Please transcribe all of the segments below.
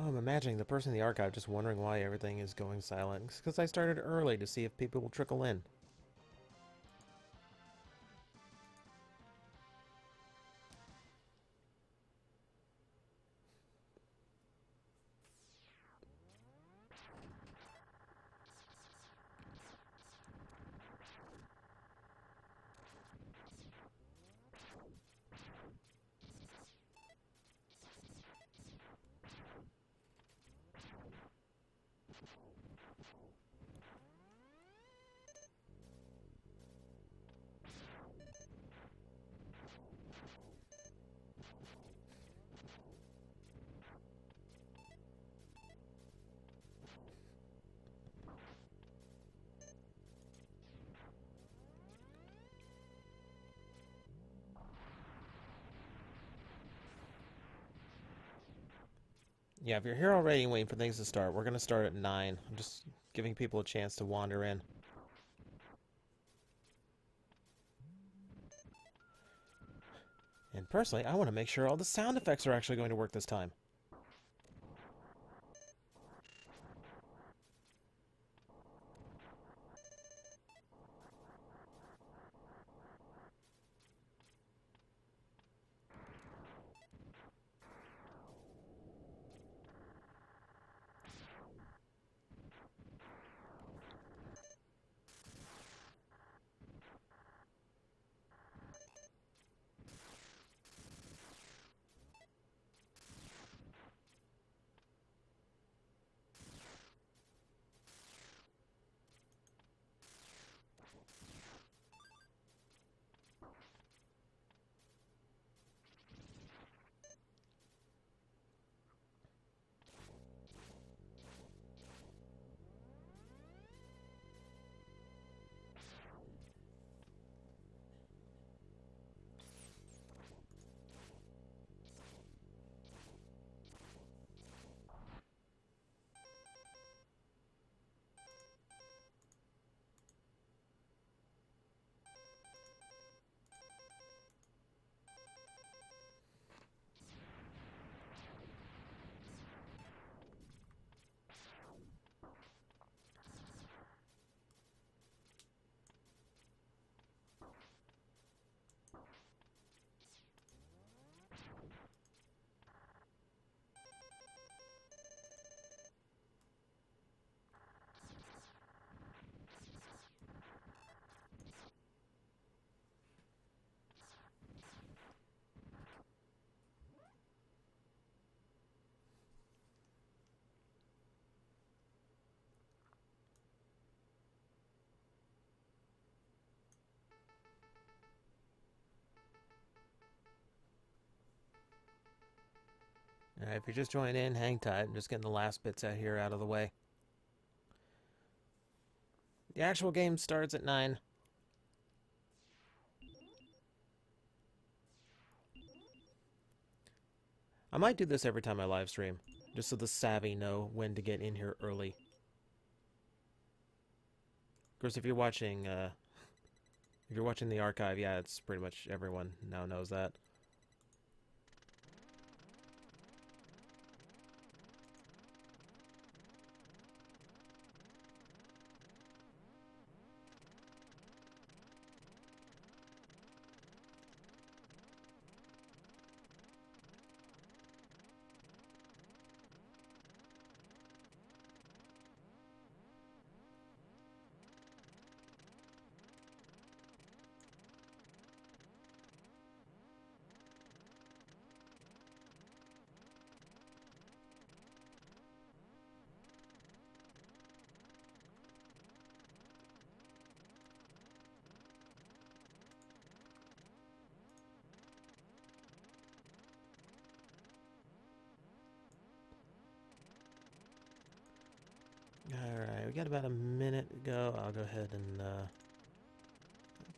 I'm imagining the person in the archive just wondering why everything is going silent. It's because I started early to see if people will trickle in. Yeah, if you're here already and waiting for things to start, we're going to start at 9. I'm just giving people a chance to wander in. And personally, I want to make sure all the sound effects are actually going to work this time. Alright, if you're just joining in, hang tight. I'm just getting the last bits out here out of the way. The actual game starts at 9. I might do this every time I live stream, just so the savvy know when to get in here early. Of course, if you're watching the archive, yeah, it's pretty much everyone now knows that. Alright, we got about a minute to go. I'll go ahead and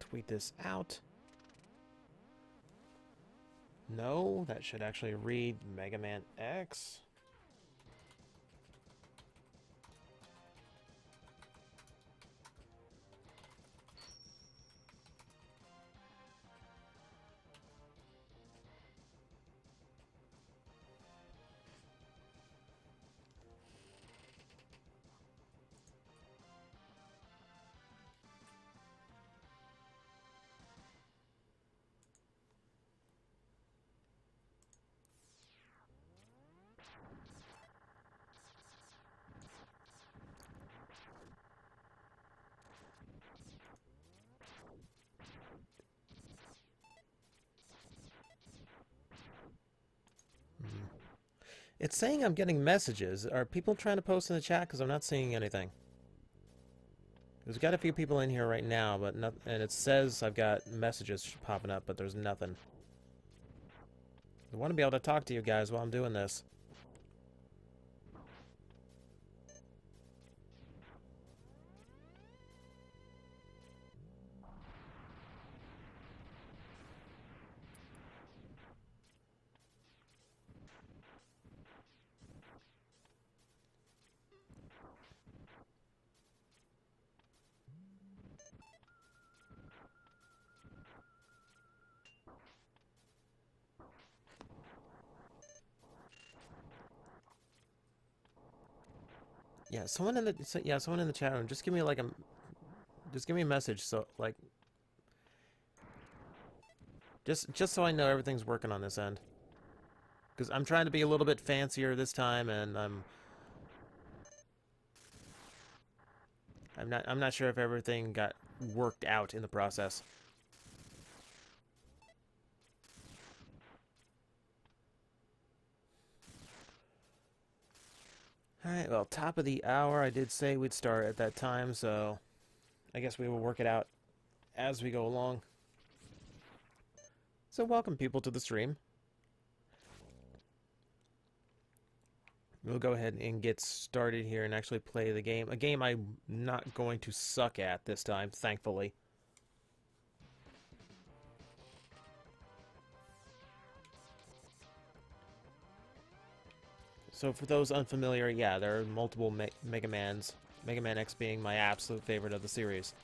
tweet this out. No, that should actually read Mega Man X. It's saying I'm getting messages. Are people trying to post in the chat? Because I'm not seeing anything. There's got a few people in here right now, but not, and it says I've got messages popping up, but there's nothing. I want to be able to talk to you guys while I'm doing this. Yeah, someone in the chat room. Just give me like just give me a message so like just so I know everything's working on this end. Because I'm trying to be a little bit fancier this time, and I'm not sure if everything got worked out in the process. Alright, well, top of the hour, I did say we'd start at that time, so I guess we will work it out as we go along. So welcome people to the stream. We'll go ahead and get started here and actually play the game. A game I'm not going to suck at this time, thankfully. So for those unfamiliar, yeah, there are multiple Mega Mans. Mega Man X being my absolute favorite of the series.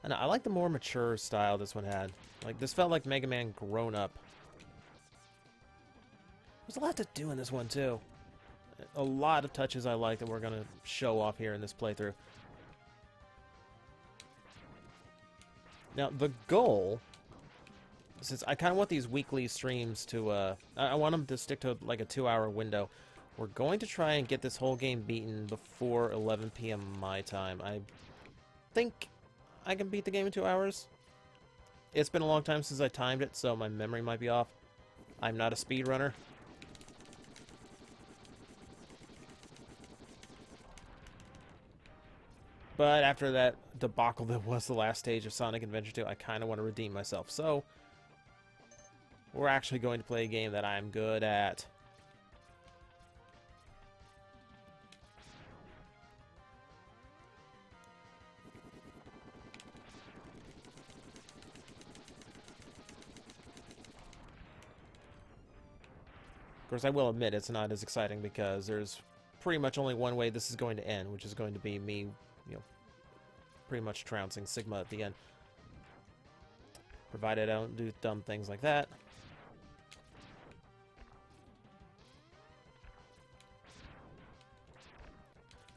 And I like the more mature style this one had. Like, this felt like Mega Man grown up. There's a lot to do in this one, too. A lot of touches I like that we're going to show off here in this playthrough. Now, the goal, since I kind of want these weekly streams to, I want them to stick to like a 2-hour window. We're going to try and get this whole game beaten before 11 p.m. my time. I think I can beat the game in 2 hours. It's been a long time since I timed it, so my memory might be off. I'm not a speedrunner. But after that debacle that was the last stage of Sonic Adventure 2, I kind of want to redeem myself. So, we're actually going to play a game that I'm good at. Of course, I will admit it's not as exciting because there's pretty much only one way this is going to end, which is going to be me, you know, pretty much trouncing Sigma at the end. Provided I don't do dumb things like that.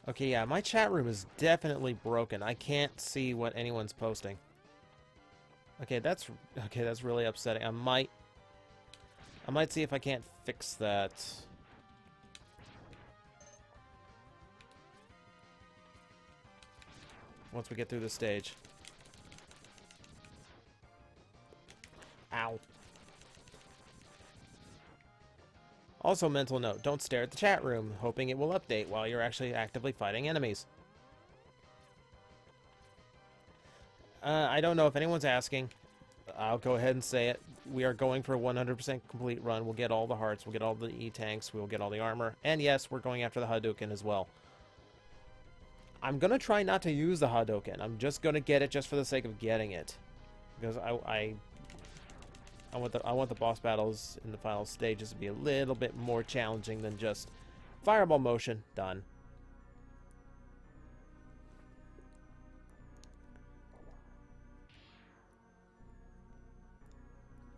Okay, yeah, my chat room is definitely broken. I can't see what anyone's posting. Okay, that's really upsetting. I might see if I can't fix that. Once we get through this stage. Ow. Also, mental note, don't stare at the chat room, hoping it will update while you're actually actively fighting enemies. I don't know if anyone's asking. I'll go ahead and say it. We are going for a 100% complete run. We'll get all the hearts, we'll get all the E-tanks, we'll get all the armor. And yes, we're going after the Hadouken as well. I'm going to try not to use the Hadouken. I'm just going to get it just for the sake of getting it. Because I want the boss battles in the final stages to be a little bit more challenging than just fireball motion, done.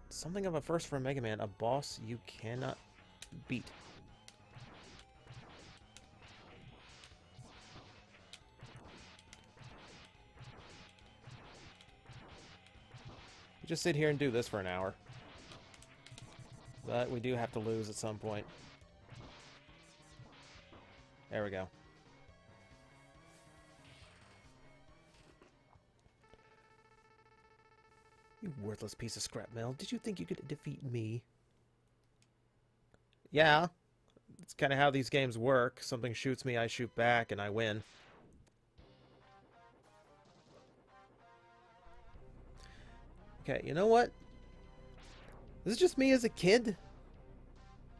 Something of a first for Mega Man, a boss you cannot beat. Just sit here and do this for an hour. But we do have to lose at some point. There we go. You worthless piece of scrap metal. Did you think you could defeat me? Yeah, it's kind of how these games work. Something shoots me, I shoot back, and I win. Okay, you know what? This is just me as a kid.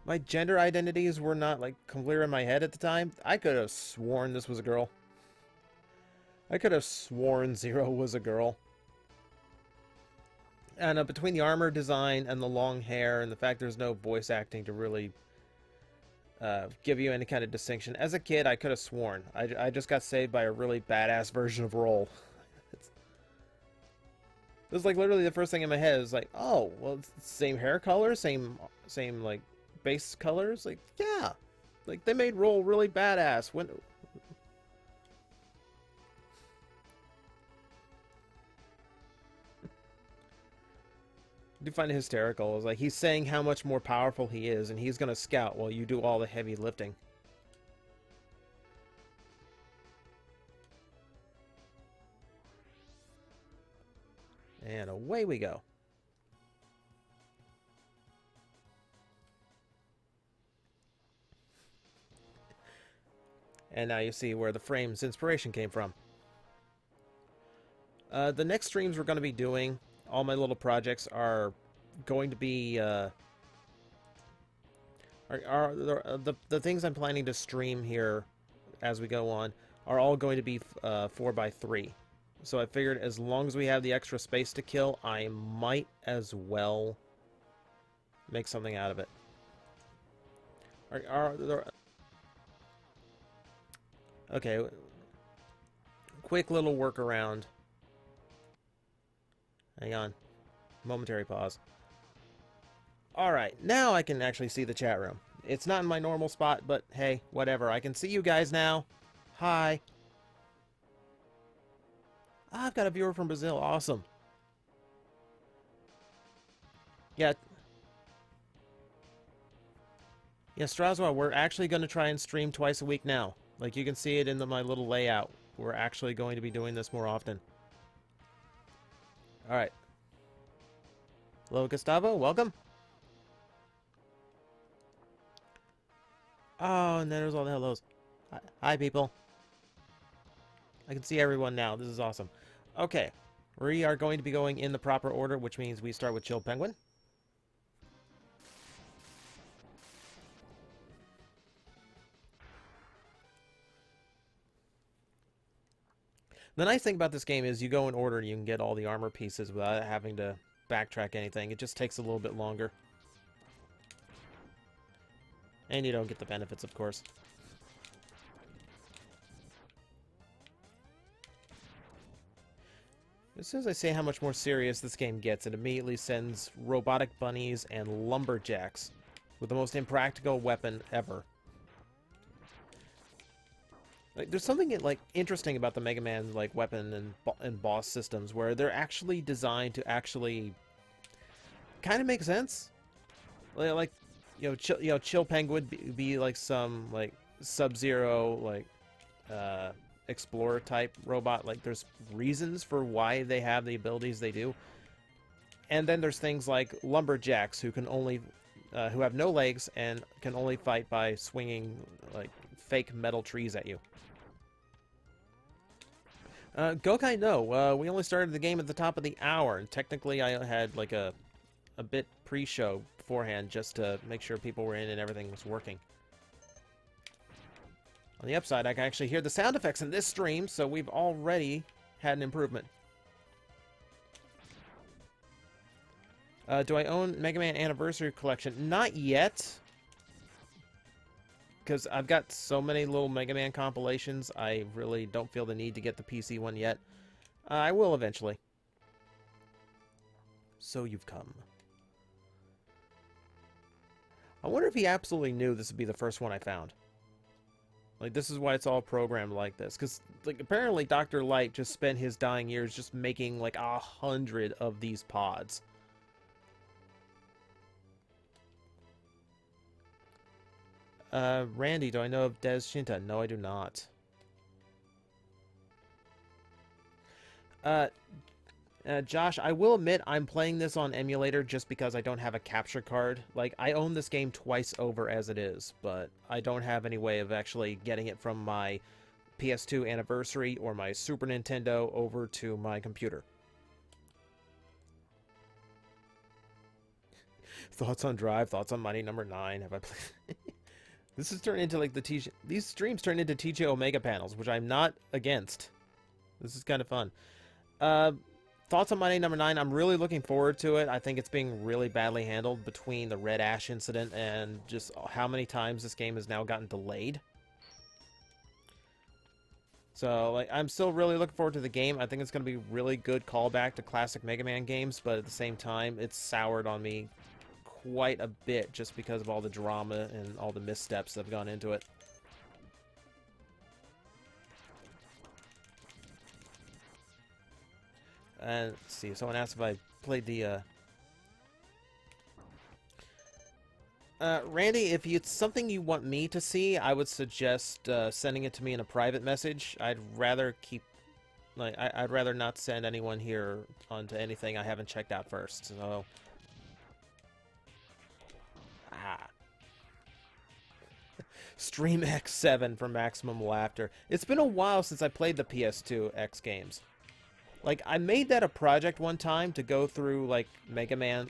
My gender identities were not, like, clear in my head at the time. I could have sworn this was a girl. I could have sworn Zero was a girl. And between the armor design and the long hair and the fact there's no voice acting to really give you any kind of distinction, as a kid, I could have sworn. I just got saved by a really badass version of Roll. It was like literally the first thing in my head. Is like, oh, well, it's the same hair color, same like base colors. Like, yeah, like they made Roll really badass. When I do find it hysterical. It's like he's saying how much more powerful he is, and he's gonna scout while you do all the heavy lifting. And away we go. And now you see where the frame's inspiration came from. The next streams we're going to be doing, all my little projects are going to be the things I'm planning to stream here as we go on are all going to be 4x3. So I figured as long as we have the extra space to kill, I might as well make something out of it. Okay, quick little workaround. Hang on. Momentary pause. Alright, now I can actually see the chat room. It's not in my normal spot, but hey, whatever. I can see you guys now. Hi. I've got a viewer from Brazil. Awesome. Yeah. Yeah, Strasbourg, we're actually going to try and stream twice a week now. Like, you can see it in my little layout. We're actually going to be doing this more often. Alright. Hello, Gustavo. Welcome. Oh, and then there's all the hellos. Hi, people. I can see everyone now. This is awesome. Okay. We are going to be going in the proper order, which means we start with Chill Penguin. The nice thing about this game is you go in order and you can get all the armor pieces without having to backtrack anything. It just takes a little bit longer. And you don't get the benefits, of course. As soon as I say how much more serious this game gets, it immediately sends robotic bunnies and lumberjacks with the most impractical weapon ever. Like, there's something like interesting about the Mega Man like weapon and boss systems where they're actually designed to actually kind of make sense. Like Chill Penguin be like some like Sub-Zero like explorer type robot. Like there's reasons for why they have the abilities they do. And then there's things like lumberjacks who can only who have no legs and can only fight by swinging like fake metal trees at you. Gokai, no. We only started the game at the top of the hour, and technically I had like a bit pre-show beforehand just to make sure people were in and everything was working. On the upside, I can actually hear the sound effects in this stream, so we've already had an improvement. Do I own Mega Man Anniversary Collection? Not yet. Because I've got so many little Mega Man compilations, I really don't feel the need to get the PC one yet. I will eventually. So you've come. I wonder if he absolutely knew this would be the first one I found. Like, this is why it's all programmed like this. Because, like, apparently Dr. Light just spent his dying years just making, like, 100 of these pods. Randy, do I know of Des Shinta? No, I do not. Josh, I will admit I'm playing this on emulator just because I don't have a capture card. Like, I own this game twice over as it is, but I don't have any way of actually getting it from my PS2 anniversary or my Super Nintendo over to my computer. Thoughts on Drive, thoughts on Mighty Number 9. Have I played? This has turned into like these streams turn into TJ Omega panels, which I'm not against. This is kind of fun. Thoughts on Mighty Number 9. I'm really looking forward to it. I think it's being really badly handled between the Red Ash incident and just how many times this game has now gotten delayed. So, like, I'm still really looking forward to the game. I think it's going to be really good callback to classic Mega Man games, but at the same time, it's soured on me quite a bit just because of all the drama and all the missteps that have gone into it. And let's see, someone asked if I played the Randy, if it's something you want me to see, I would suggest sending it to me in a private message. I'd rather keep, like, I'd rather not send anyone here onto anything I haven't checked out first. So, Stream X7 for maximum laughter. It's been a while since I played the PS2 X games. Like, I made that a project one time to go through, like, Mega Man.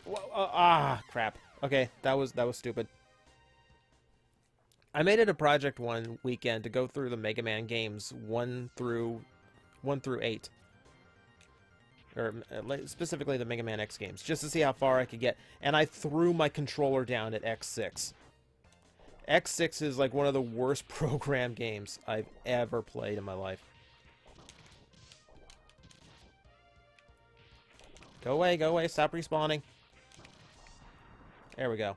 Crap. Okay, that was stupid. I made it a project one weekend to go through the Mega Man games 1 through 8. Or specifically the Mega Man X games, just to see how far I could get. And I threw my controller down at X6. X6 is like one of the worst program games I've ever played in my life. Go away, stop respawning. There we go.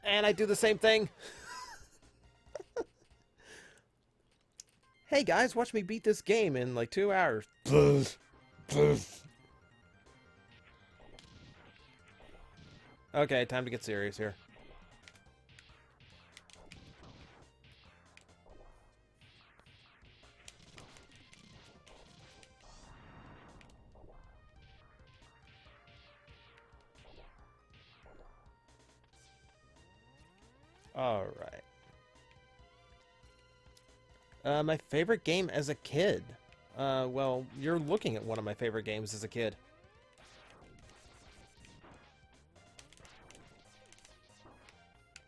And I do the same thing. Hey guys, watch me beat this game in like 2 hours. Okay, time to get serious here. Alright. My favorite game as a kid. Well, you're looking at one of my favorite games as a kid.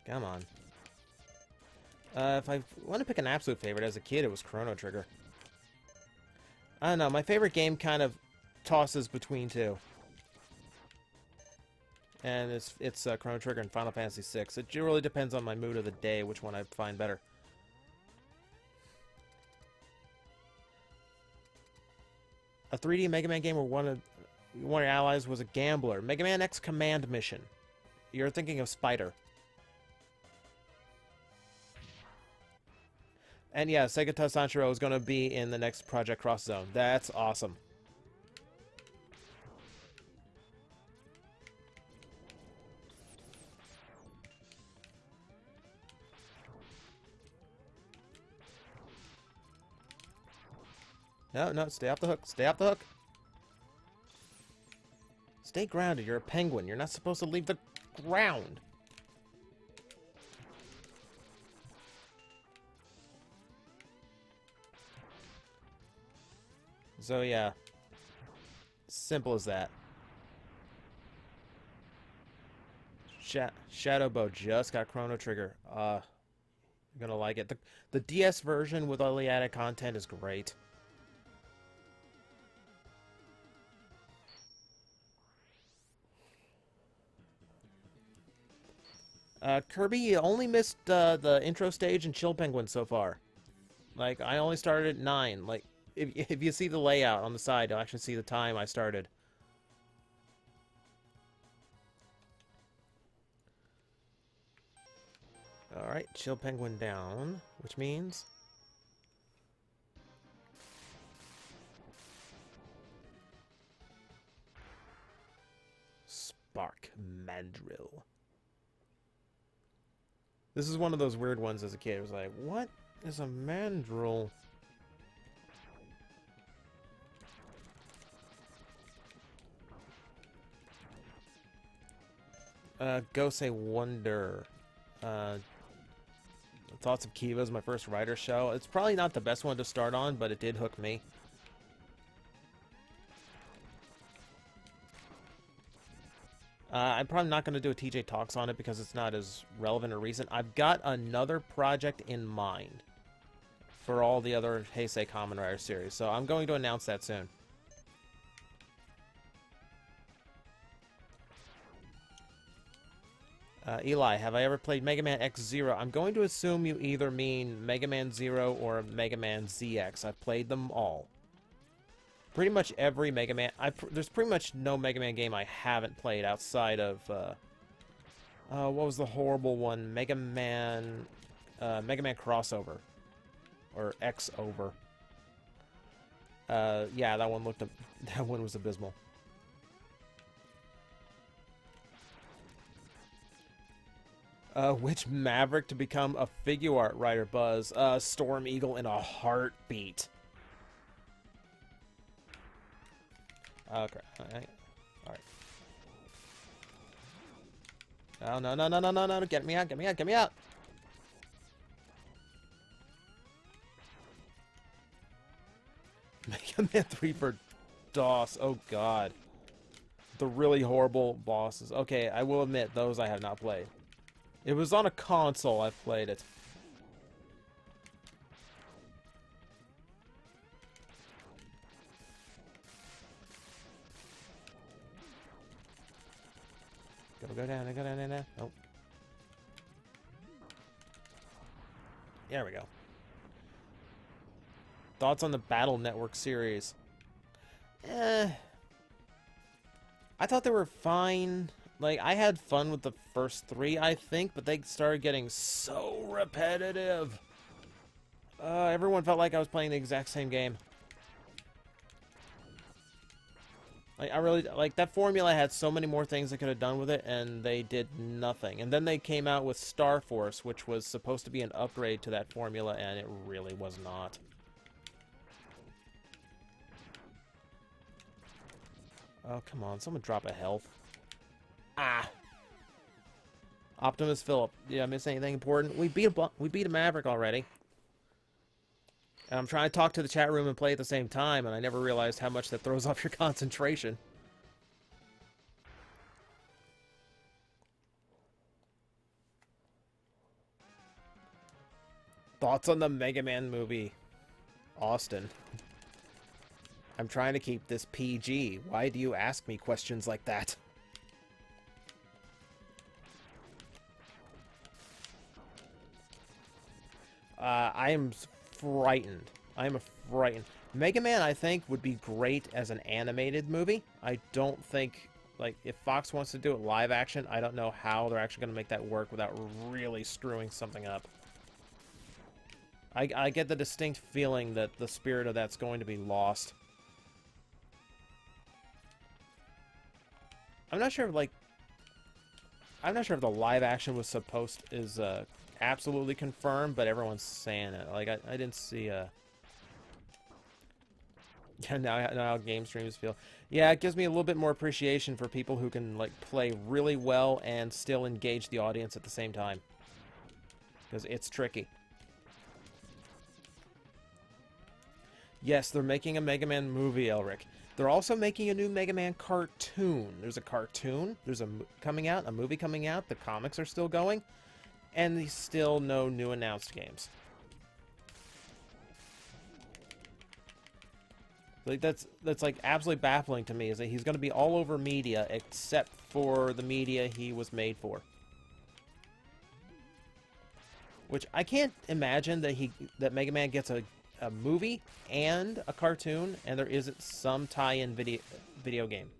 Come on. If I want to pick an absolute favorite as a kid, it was Chrono Trigger. I don't know, my favorite game kind of tosses between two. And it's Chrono Trigger and Final Fantasy VI. It really depends on my mood of the day, which one I find better. A 3D Mega Man game where one of your allies was a gambler. Mega Man X Command Mission. You're thinking of Spider. And yeah, Segata Sanshiro is going to be in the next Project Cross Zone. That's awesome. No, stay off the hook. Stay off the hook. Stay grounded. You're a penguin. You're not supposed to leave the ground. So yeah. Simple as that. Shadowbow just got Chrono Trigger. You're gonna like it. The DS version with all the added content is great. Kirby only missed the intro stage and Chill Penguin so far. Like, I only started at 9. Like, if you see the layout on the side, you'll actually see the time I started. Alright, Chill Penguin down, which means... Spark Mandrill. This is one of those weird ones as a kid. It was like, what is a mandrill? Gosei Wonder. Uh, Thoughts of Kiva is my first writer show. It's probably not the best one to start on, but it did hook me. I'm probably not going to do a TJ Talks on it because it's not as relevant or recent. I've got another project in mind for all the other Heisei Kamen Rider series, so I'm going to announce that soon. Eli, have I ever played Mega Man X-Zero? I'm going to assume you either mean Mega Man Zero or Mega Man ZX. I've played them all. Pretty much every Mega Man... there's pretty much no Mega Man game I haven't played outside of... what was the horrible one? Mega Man Crossover. Or X-Over. Yeah, that one looked... that one was abysmal. Which Maverick to become a figure art writer, Buzz? Storm Eagle in a heartbeat. Okay. Alright. Oh, no, no, no, no, no, no. Get me out, get me out, get me out. Mega Man 3 for DOS. Oh, God. The really horrible bosses. Okay, I will admit, those I have not played. It was on a console, I've played it. Go down, go down, down. Nope. There we go. Thoughts on the Battle Network series? I thought they were fine. Like, I had fun with the first 3, I think, but they started getting so repetitive. Everyone felt like I was playing the exact same game. Like, I really, like, that formula had so many more things they could have done with it, and they did nothing. And then they came out with Star Force, which was supposed to be an upgrade to that formula, and it really was not. Oh, come on, someone drop a health. Ah! Optimus Philip. Did I miss anything important? We beat a Maverick already. And I'm trying to talk to the chat room and play at the same time, and I never realized how much that throws off your concentration. Thoughts on the Mega Man movie? Austin. I'm trying to keep this PG. Why do you ask me questions like that? I am frightened. I am frightened. Mega Man, I think, would be great as an animated movie. I don't think, like, if Fox wants to do it live action, I don't know how they're actually going to make that work without really screwing something up. I get the distinct feeling that the spirit of that's going to be lost. I'm not sure if, like, I'm not sure if the live action was is absolutely confirmed, but everyone's saying it. Like, I didn't see now how game streams feel. Yeah, it gives me a little bit more appreciation for people who can, like, play really well and still engage the audience at the same time. Because it's tricky. Yes, they're making a Mega Man movie, Elric. They're also making a new Mega Man cartoon. There's a cartoon. There's a coming out, a movie coming out. The comics are still going. And there's still no new announced games. Like, that's like absolutely baffling to me, is that he's going to be all over media except for the media he was made for. Which I can't imagine that Mega Man gets a movie and a cartoon and there isn't some tie-in video game.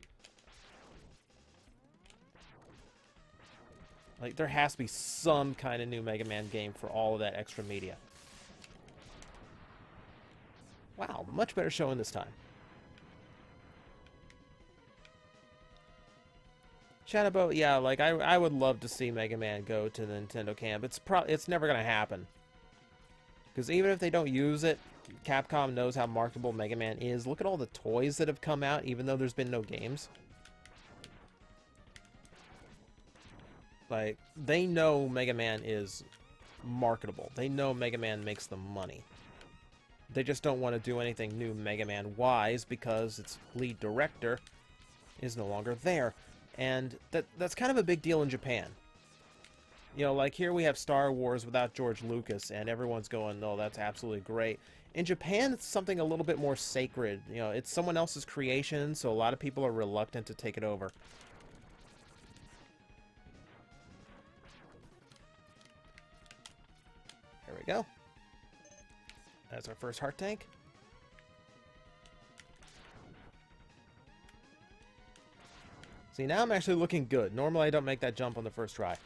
Like, there has to be some kind of new Mega Man game for all of that extra media. Wow, much better showing this time. Shadowbow, yeah, like, I would love to see Mega Man go to the Nintendo camp. It's never gonna happen. Because even if they don't use it, Capcom knows how marketable Mega Man is. Look at all the toys that have come out, even though there's been no games. Like, they know Mega Man is marketable. They know Mega Man makes them money. They just don't want to do anything new Mega Man-wise because its lead director is no longer there. And that's kind of a big deal in Japan. You know, like here we have Star Wars without George Lucas, and everyone's going, "No, that's absolutely great." In Japan, it's something a little bit more sacred. You know, it's someone else's creation, so a lot of people are reluctant to take it over. There we go. That's our first heart tank. See, now I'm actually looking good. Normally I don't make that jump on the first try.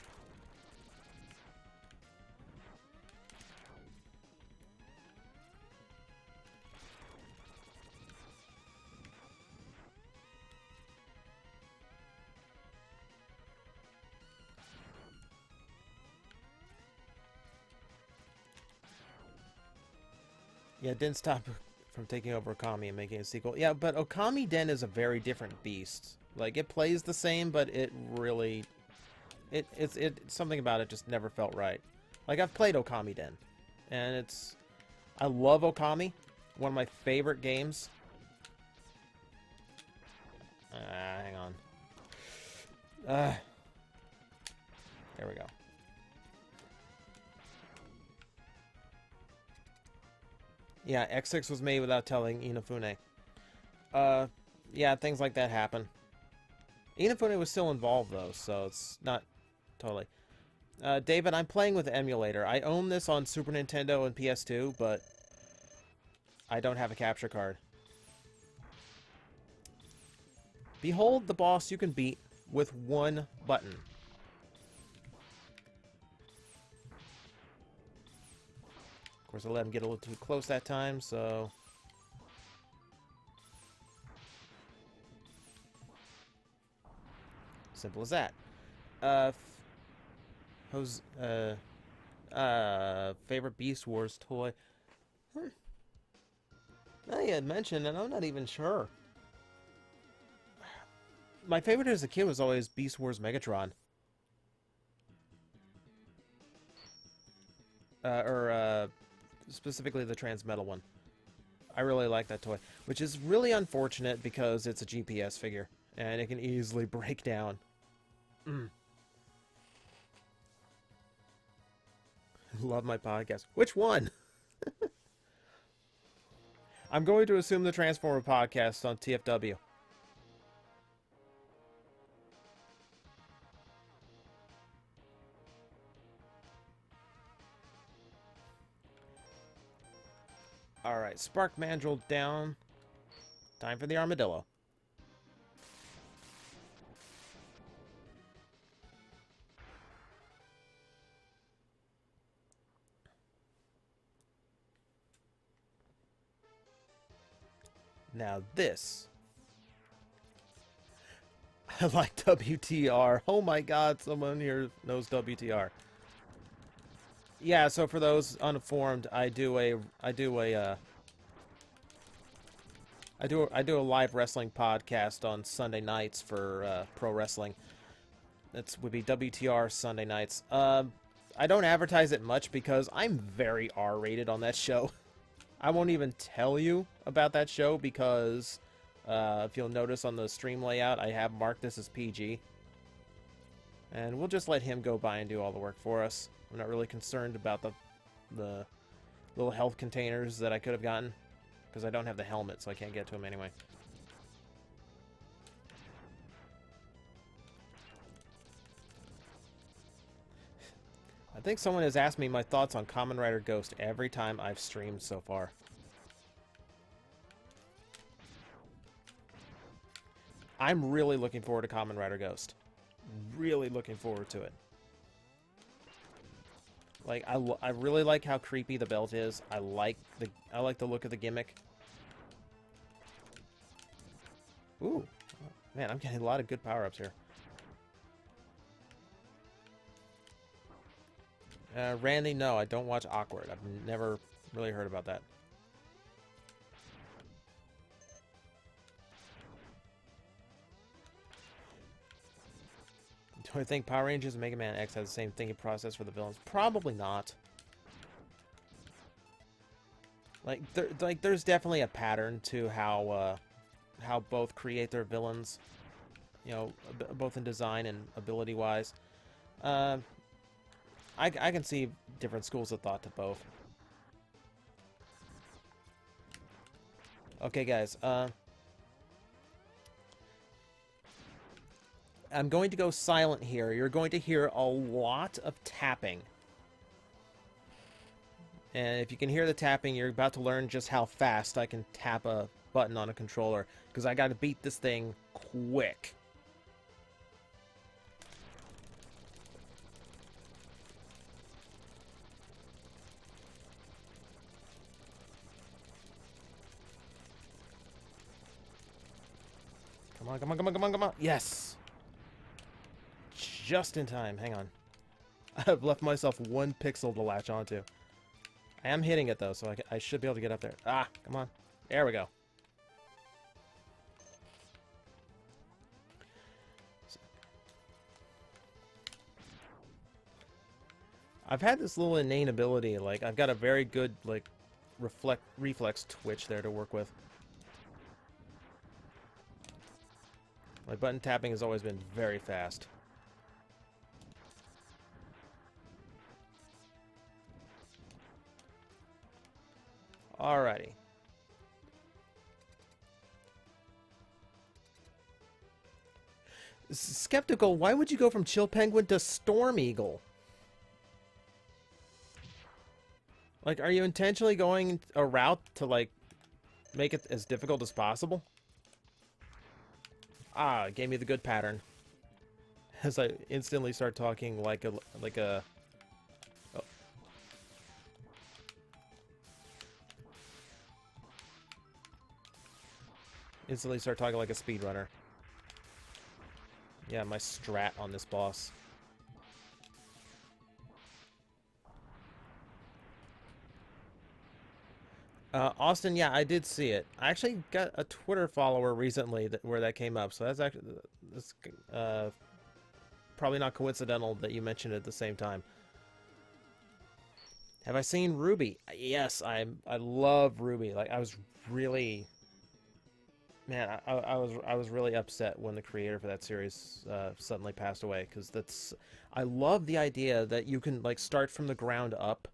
Yeah, it didn't stop from taking over Okami and making a sequel. Yeah, but Okami Den is a very different beast. Like, it plays the same, but it really... It's something about it just never felt right. Like, I've played Okami Den, and it's... I love Okami. One of my favorite games. Hang on. There we go. Yeah, X6 was made without telling Inafune. Yeah, things like that happen. Inafune was still involved, though, so it's not totally. David, I'm playing with the emulator. I own this on Super Nintendo and PS2, but I don't have a capture card. Behold the boss you can beat with one button. Of course, I let him get a little too close that time, so... Simple as that. Favorite Beast Wars toy? I had mentioned, and I'm not even sure. My favorite as a kid was always Beast Wars Megatron. Specifically the Transmetal one. I really like that toy, which is really unfortunate because it's a GPS figure, and it can easily break down. Love my podcast. Which one? I'm going to assume the Transformer podcast on TFW. Alright, Spark Mandrill down. Time for the Armadillo. Now this. I like WTR. Oh my god, someone here knows WTR. Yeah, so for those uninformed, I do a live wrestling podcast on Sunday nights for pro wrestling. That would be WTR Sunday nights. I don't advertise it much because I'm very R-rated on that show. I won't even tell you about that show because if you'll notice on the stream layout, I have marked this as PG. And we'll just let him go by and do all the work for us. I'm not really concerned about the little health containers that I could have gotten because I don't have the helmet, so I can't get to him anyway. I think someone has asked me my thoughts on Kamen Rider Ghost every time I've streamed so far. I'm really looking forward to Kamen Rider Ghost. Really looking forward to it. Like, I really like how creepy the belt is. I like the look of the gimmick. Ooh. Man, I'm getting a lot of good power-ups here. Randy, no, I don't watch Awkward. I've never really heard about that. Do I think Power Rangers and Mega Man X has the same thinking process for the villains? Probably not. There's definitely a pattern to how both create their villains. You know, both in design and ability-wise. I can see different schools of thought to both. Okay, guys. I'm going to go silent here. You're going to hear a lot of tapping. And if you can hear the tapping, you're about to learn just how fast I can tap a button on a controller. Because I got to beat this thing quick. Come on, come on, come on, come on, come on. Yes! Just in time. Hang on. I've left myself 1 pixel to latch onto. I am hitting it, though, so I should be able to get up there. Ah, come on. There we go. I've had this little innate ability. Like, I've got a very good, like, reflex twitch there to work with. My button tapping has always been very fast. Alrighty. Skeptical, why would you go from Chill Penguin to Storm Eagle? Like, are you intentionally going a route to, like, make it as difficult as possible? Ah, it gave me the good pattern. As I instantly start talking like a... Oh. Instantly start talking like a speedrunner. Yeah, my strat on this boss. Austin, yeah, I did see it. I actually got a Twitter follower recently where that came up, so that's probably not coincidental that you mentioned it at the same time. Have I seen RWBY? Yes, I love RWBY. Like, I was really... Man, I was really upset when the creator for that series suddenly passed away, because that's... I love the idea that you can, like, start from the ground up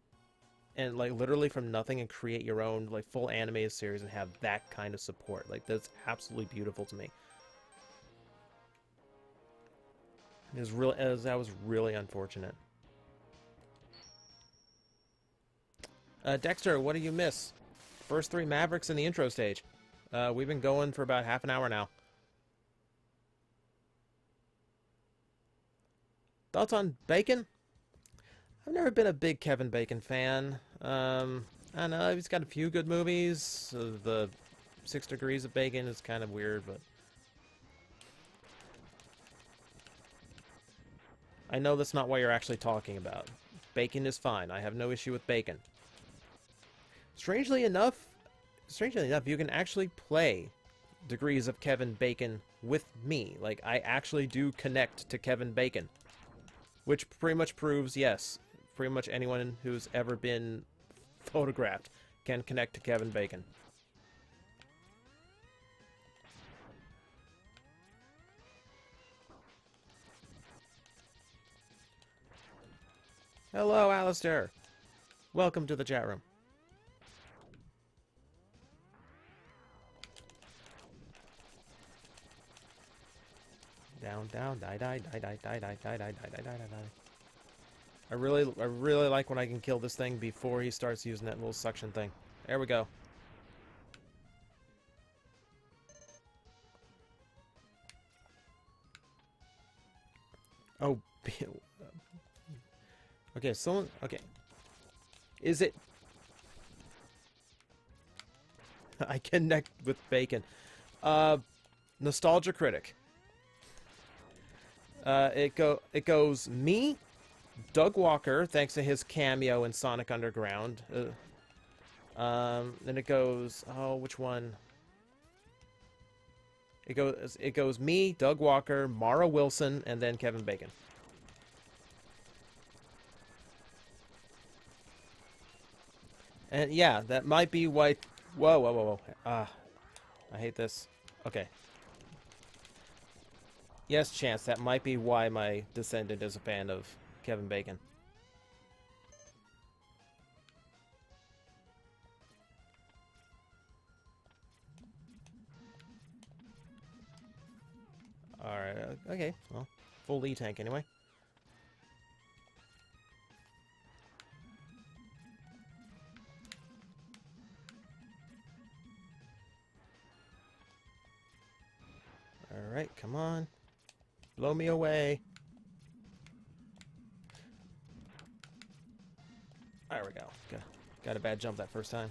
and, like, literally from nothing and create your own, like, full animated series and have that kind of support. Like, that's absolutely beautiful to me. That was really unfortunate. Dexter, what did you miss? First 3 Mavericks in the intro stage. We've been going for about half an hour now. Thoughts on Bacon? I've never been a big Kevin Bacon fan. I don't know, he's got a few good movies. The 6 Degrees of Bacon is kind of weird, but... I know that's not what you're actually talking about. Bacon is fine. I have no issue with bacon. Strangely enough, you can actually play Degrees of Kevin Bacon with me. Like, I actually do connect to Kevin Bacon. Which pretty much proves, yes, pretty much anyone who's ever been photographed can connect to Kevin Bacon. Hello, Alistair. Welcome to the chat room. Down, down, die, die, die, die, die, die, die, die, die, die, die, die. I really like when I can kill this thing before he starts using that little suction thing. There we go. Oh, okay, someone, okay. Is it... I connect with Bacon. Nostalgia Critic. It goes me, Doug Walker, thanks to his cameo in Sonic Underground. Then it goes, oh, which one? It goes me, Doug Walker, Mara Wilson, and then Kevin Bacon. And yeah, that might be why. Whoa, whoa, whoa, whoa. I hate this. Okay. Yes, Chance, that might be why my descendant is a fan of Kevin Bacon. Alright, okay. Well, full E tank anyway. Alright, come on. Blow me away. There we go. Got a bad jump that first time.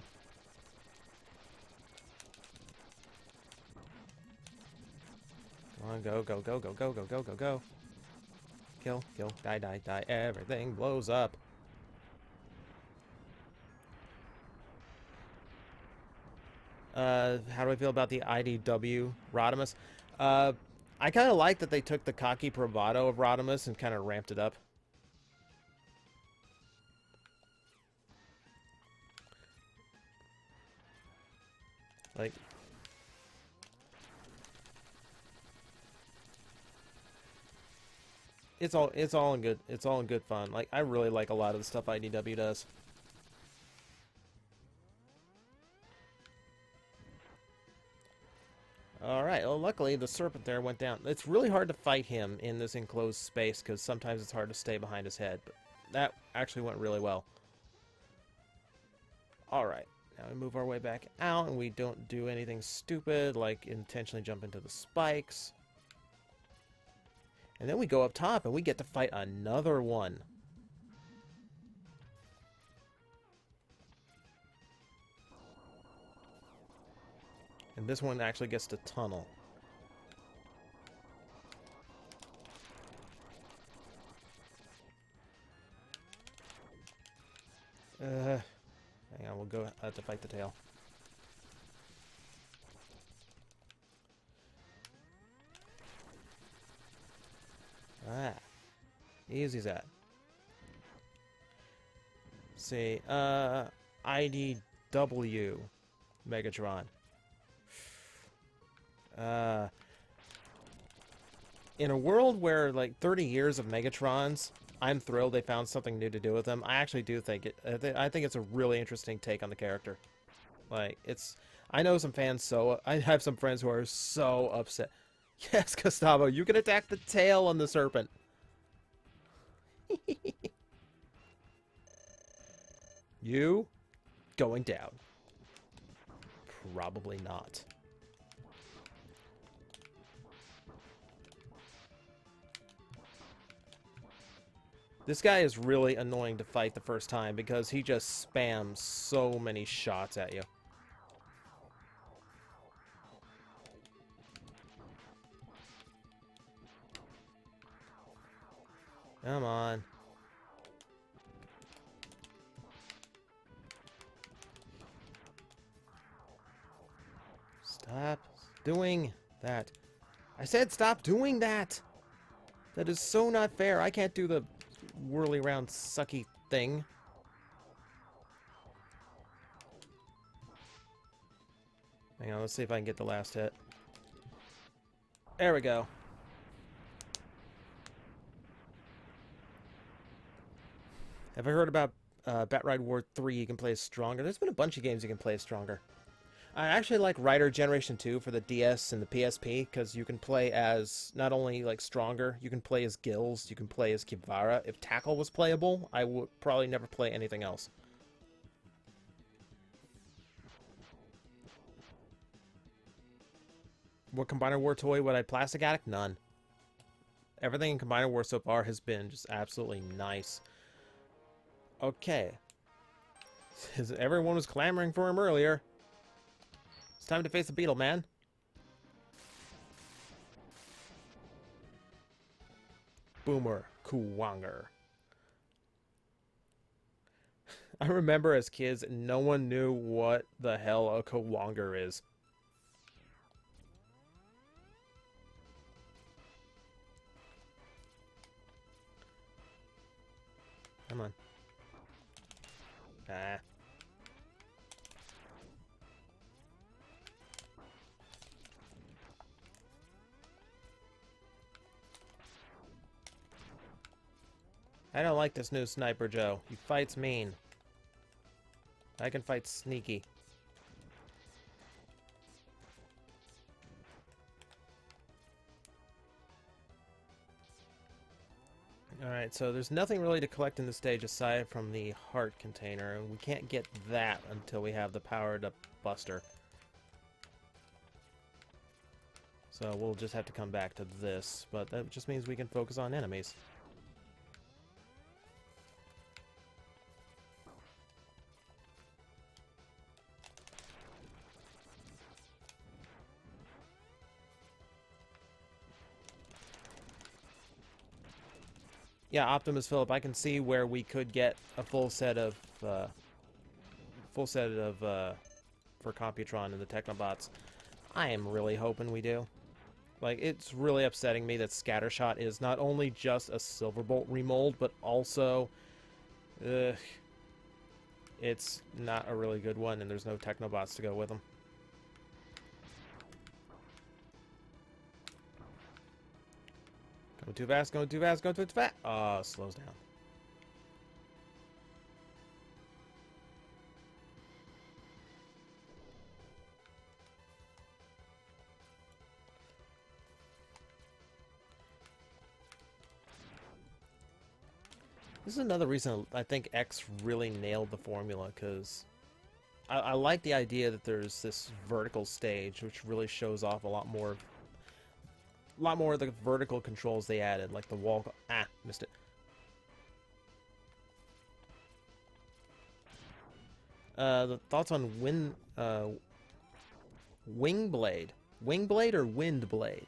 Come on, go, go, go, go, go, go, go, go, go. Kill, kill, die, die, die. Everything blows up. How do I feel about the IDW Rodimus? I kind of like that they took the cocky bravado of Rodimus and kind of ramped it up. Like, it's all in good fun. Like, I really like a lot of the stuff IDW does. Alright, well, luckily the serpent there went down. It's really hard to fight him in this enclosed space because sometimes it's hard to stay behind his head, but that actually went really well. Alright, now we move our way back out and we don't do anything stupid like intentionally jump into the spikes. And then we go up top and we get to fight another one. And this one actually gets to tunnel. Hang on, we'll go to fight the tail. Ah, easy as that. Let's see, IDW Megatron. In a world where, like, 30 years of Megatrons, I'm thrilled they found something new to do with them. I actually do think it... I think it's a really interesting take on the character. Like, it's... I know some fans so... I have some friends who are so upset. Yes, Gustavo, you can attack the tail on the serpent. You? Going down. Probably not. This guy is really annoying to fight the first time because he just spams so many shots at you. Come on. Stop doing that. I said stop doing that! That is so not fair. I can't do the whirly round sucky thing. Hang on, let's see if I can get the last hit. There we go. Have I heard about Batride War 3 you can play as stronger? There's been a bunch of games you can play as stronger. I actually like Rider Generation 2 for the DS and the PSP because you can play as not only like stronger, you can play as Gills, you can play as Kivara. If Tackle was playable, I would probably never play anything else. What Combiner War toy would I plastic addict? None. Everything in Combiner War so far has been just absolutely nice. Okay. Everyone was clamoring for him earlier. It's time to face the beetle, man. Boomer Kuwanger. I remember as kids, no one knew what the hell a Kuwanger is. Come on. Ah. I don't like this new Sniper Joe. He fights mean. I can fight sneaky. Alright, so there's nothing really to collect in this stage aside from the heart container, and we can't get that until we have the powered up Buster. So we'll just have to come back to this, but that just means we can focus on enemies. Yeah, Optimus Philip, I can see where we could get a full set of for Computron and the Technobots. I am really hoping we do. Like, it's really upsetting me that Scattershot is not only just a Silverbolt remold, but also, it's not a really good one, and there's no Technobots to go with them. Going too fast, going too fast, going too fast. Oh, slows down. This is another reason I think X really nailed the formula, because I like the idea that there's this vertical stage, which really shows off a lot more of the vertical controls they added, like the wall. Ah, missed it. The thoughts on Wingblade? Wingblade or Windblade?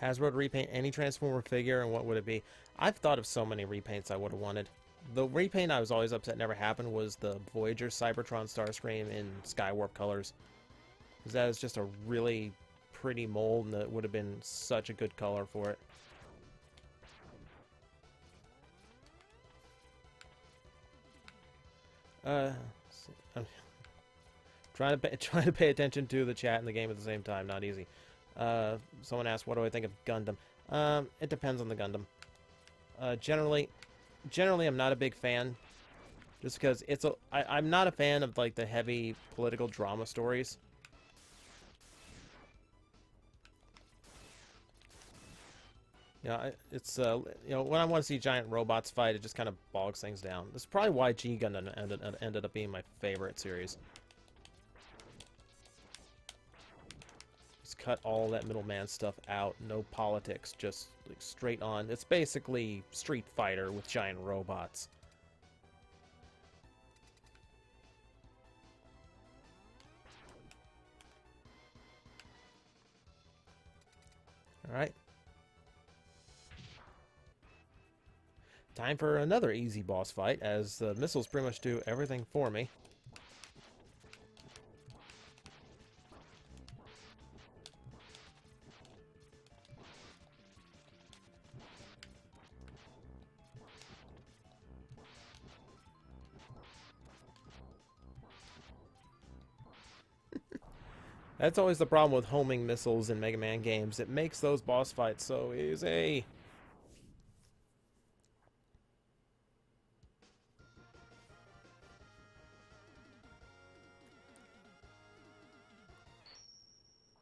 Hasbro to repaint any Transformer figure, and what would it be? I've thought of so many repaints I would have wanted. The repaint I was always upset never happened was the Voyager Cybertron Starscream in Skywarp colors. Because that is just a really pretty mold, and that would have been such a good color for it. I'm trying to pay attention to the chat and the game at the same time. Not easy. Someone asked, what do I think of Gundam? It depends on the Gundam. Generally, I'm not a big fan, just because I'm not a fan of like the heavy political drama stories. It's when I want to see giant robots fight, it just kind of bogs things down. That's probably why G Gundam ended up being my favorite series. Just cut all that middleman stuff out. No politics, just like straight on. It's basically Street Fighter with giant robots. All right. Time for another easy boss fight, as the missiles pretty much do everything for me. That's always the problem with homing missiles in Mega Man games. It makes those boss fights so easy.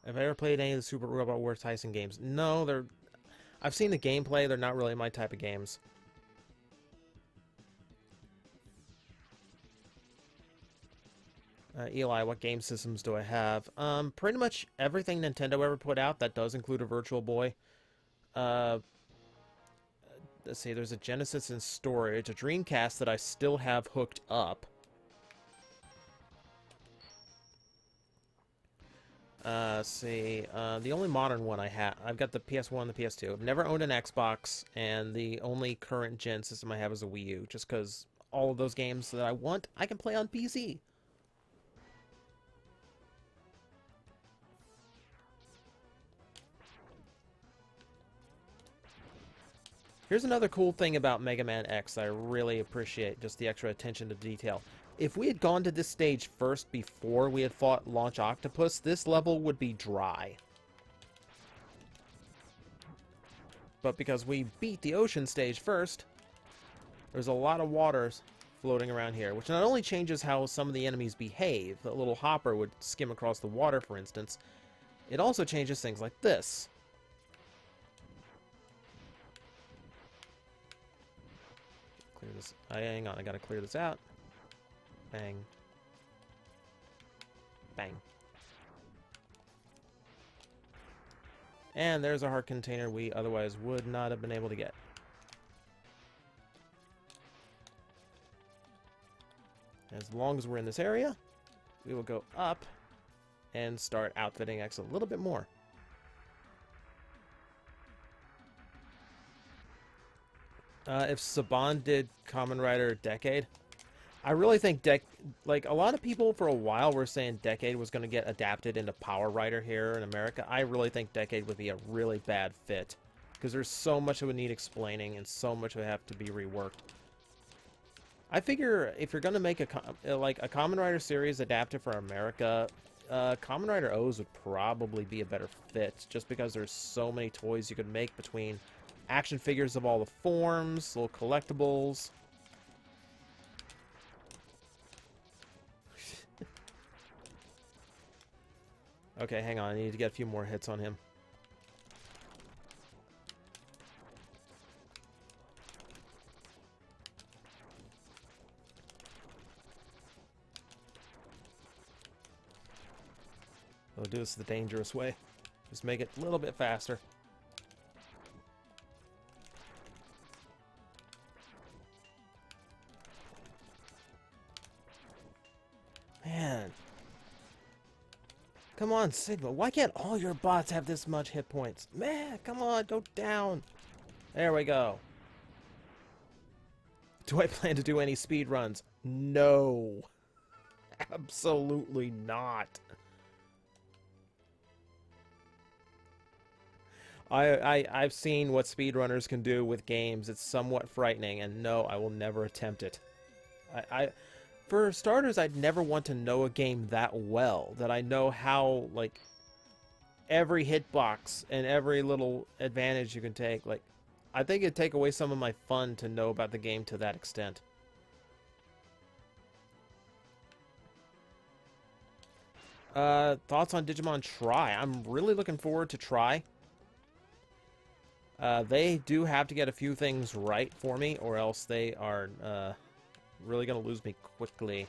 Have I ever played any of the Super Robot Wars Tyson games? No, I've seen the gameplay. They're not really my type of games. Eli, what game systems do I have? Pretty much everything Nintendo ever put out. That does include a Virtual Boy. Let's see, there's a Genesis in storage, a Dreamcast that I still have hooked up. Let's see, the only modern one I've got the PS1 and the PS2. I've never owned an Xbox, and the only current gen system I have is a Wii U, just because all of those games that I want, I can play on PC. Here's another cool thing about Mega Man X that I really appreciate, just the extra attention to detail. If we had gone to this stage first before we had fought Launch Octopus, this level would be dry. But because we beat the ocean stage first, there's a lot of waters floating around here, which not only changes how some of the enemies behave, the little hopper would skim across the water, for instance, it also changes things like this. Clear this. Hang on, I gotta clear this out. Bang. Bang. And there's a heart container we otherwise would not have been able to get. As long as we're in this area, we will go up and start outfitting X a little bit more. If Saban did Kamen Rider Decade, I really think like a lot of people for a while were saying Decade was going to get adapted into Power Rider here in America. I really think Decade would be a really bad fit because there's so much that would need explaining and so much would have to be reworked. I figure if you're going to make a Kamen Rider series adapted for America, Kamen Rider O's would probably be a better fit just because there's so many toys you could make between action figures of all the forms, little collectibles. Okay, hang on. I need to get a few more hits on him. We'll do this the dangerous way. Just make it a little bit faster. Man. Come on, Sigma. Why can't all your bots have this much hit points? Man, come on, go down. There we go. Do I plan to do any speed runs? No. Absolutely not. I've seen what speedrunners can do with games. It's somewhat frightening, and no, I will never attempt it. For starters, I'd never want to know a game that well, that I know how, like, every hitbox and every little advantage you can take. Like, I think it'd take away some of my fun to know about the game to that extent. Thoughts on Digimon Tri? I'm really looking forward to Tri. They do have to get a few things right for me, or else they are really gonna lose me quickly.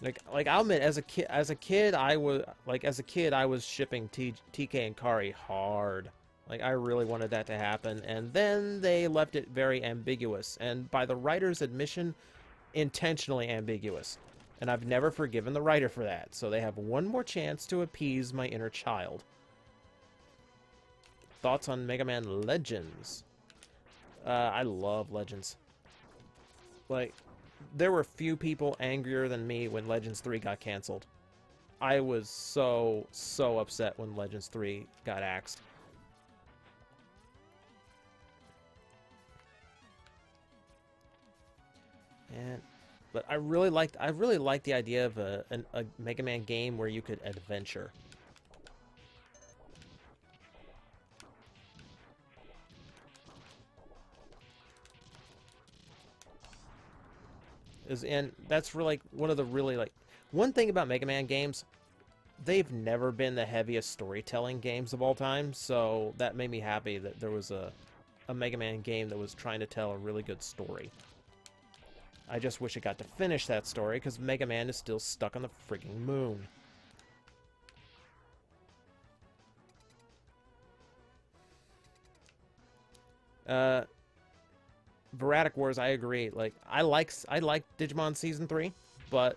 Like I'll admit, as a kid, I was shipping TK and Kari hard. Like, I really wanted that to happen, and then they left it very ambiguous, and by the writer's admission, intentionally ambiguous. And I've never forgiven the writer for that, so they have one more chance to appease my inner child. Thoughts on Mega Man Legends? I love Legends. Like, there were few people angrier than me when Legends 3 got canceled. I was so upset when Legends 3 got axed. But I really liked the idea of a Mega Man game where you could adventure. And that's really one thing about Mega Man games, they've never been the heaviest storytelling games of all time, so that made me happy that there was a Mega Man game that was trying to tell a really good story. I just wish it got to finish that story, because Mega Man is still stuck on the frigging moon. Veratic Wars, I agree. Like, I like Digimon Season 3, but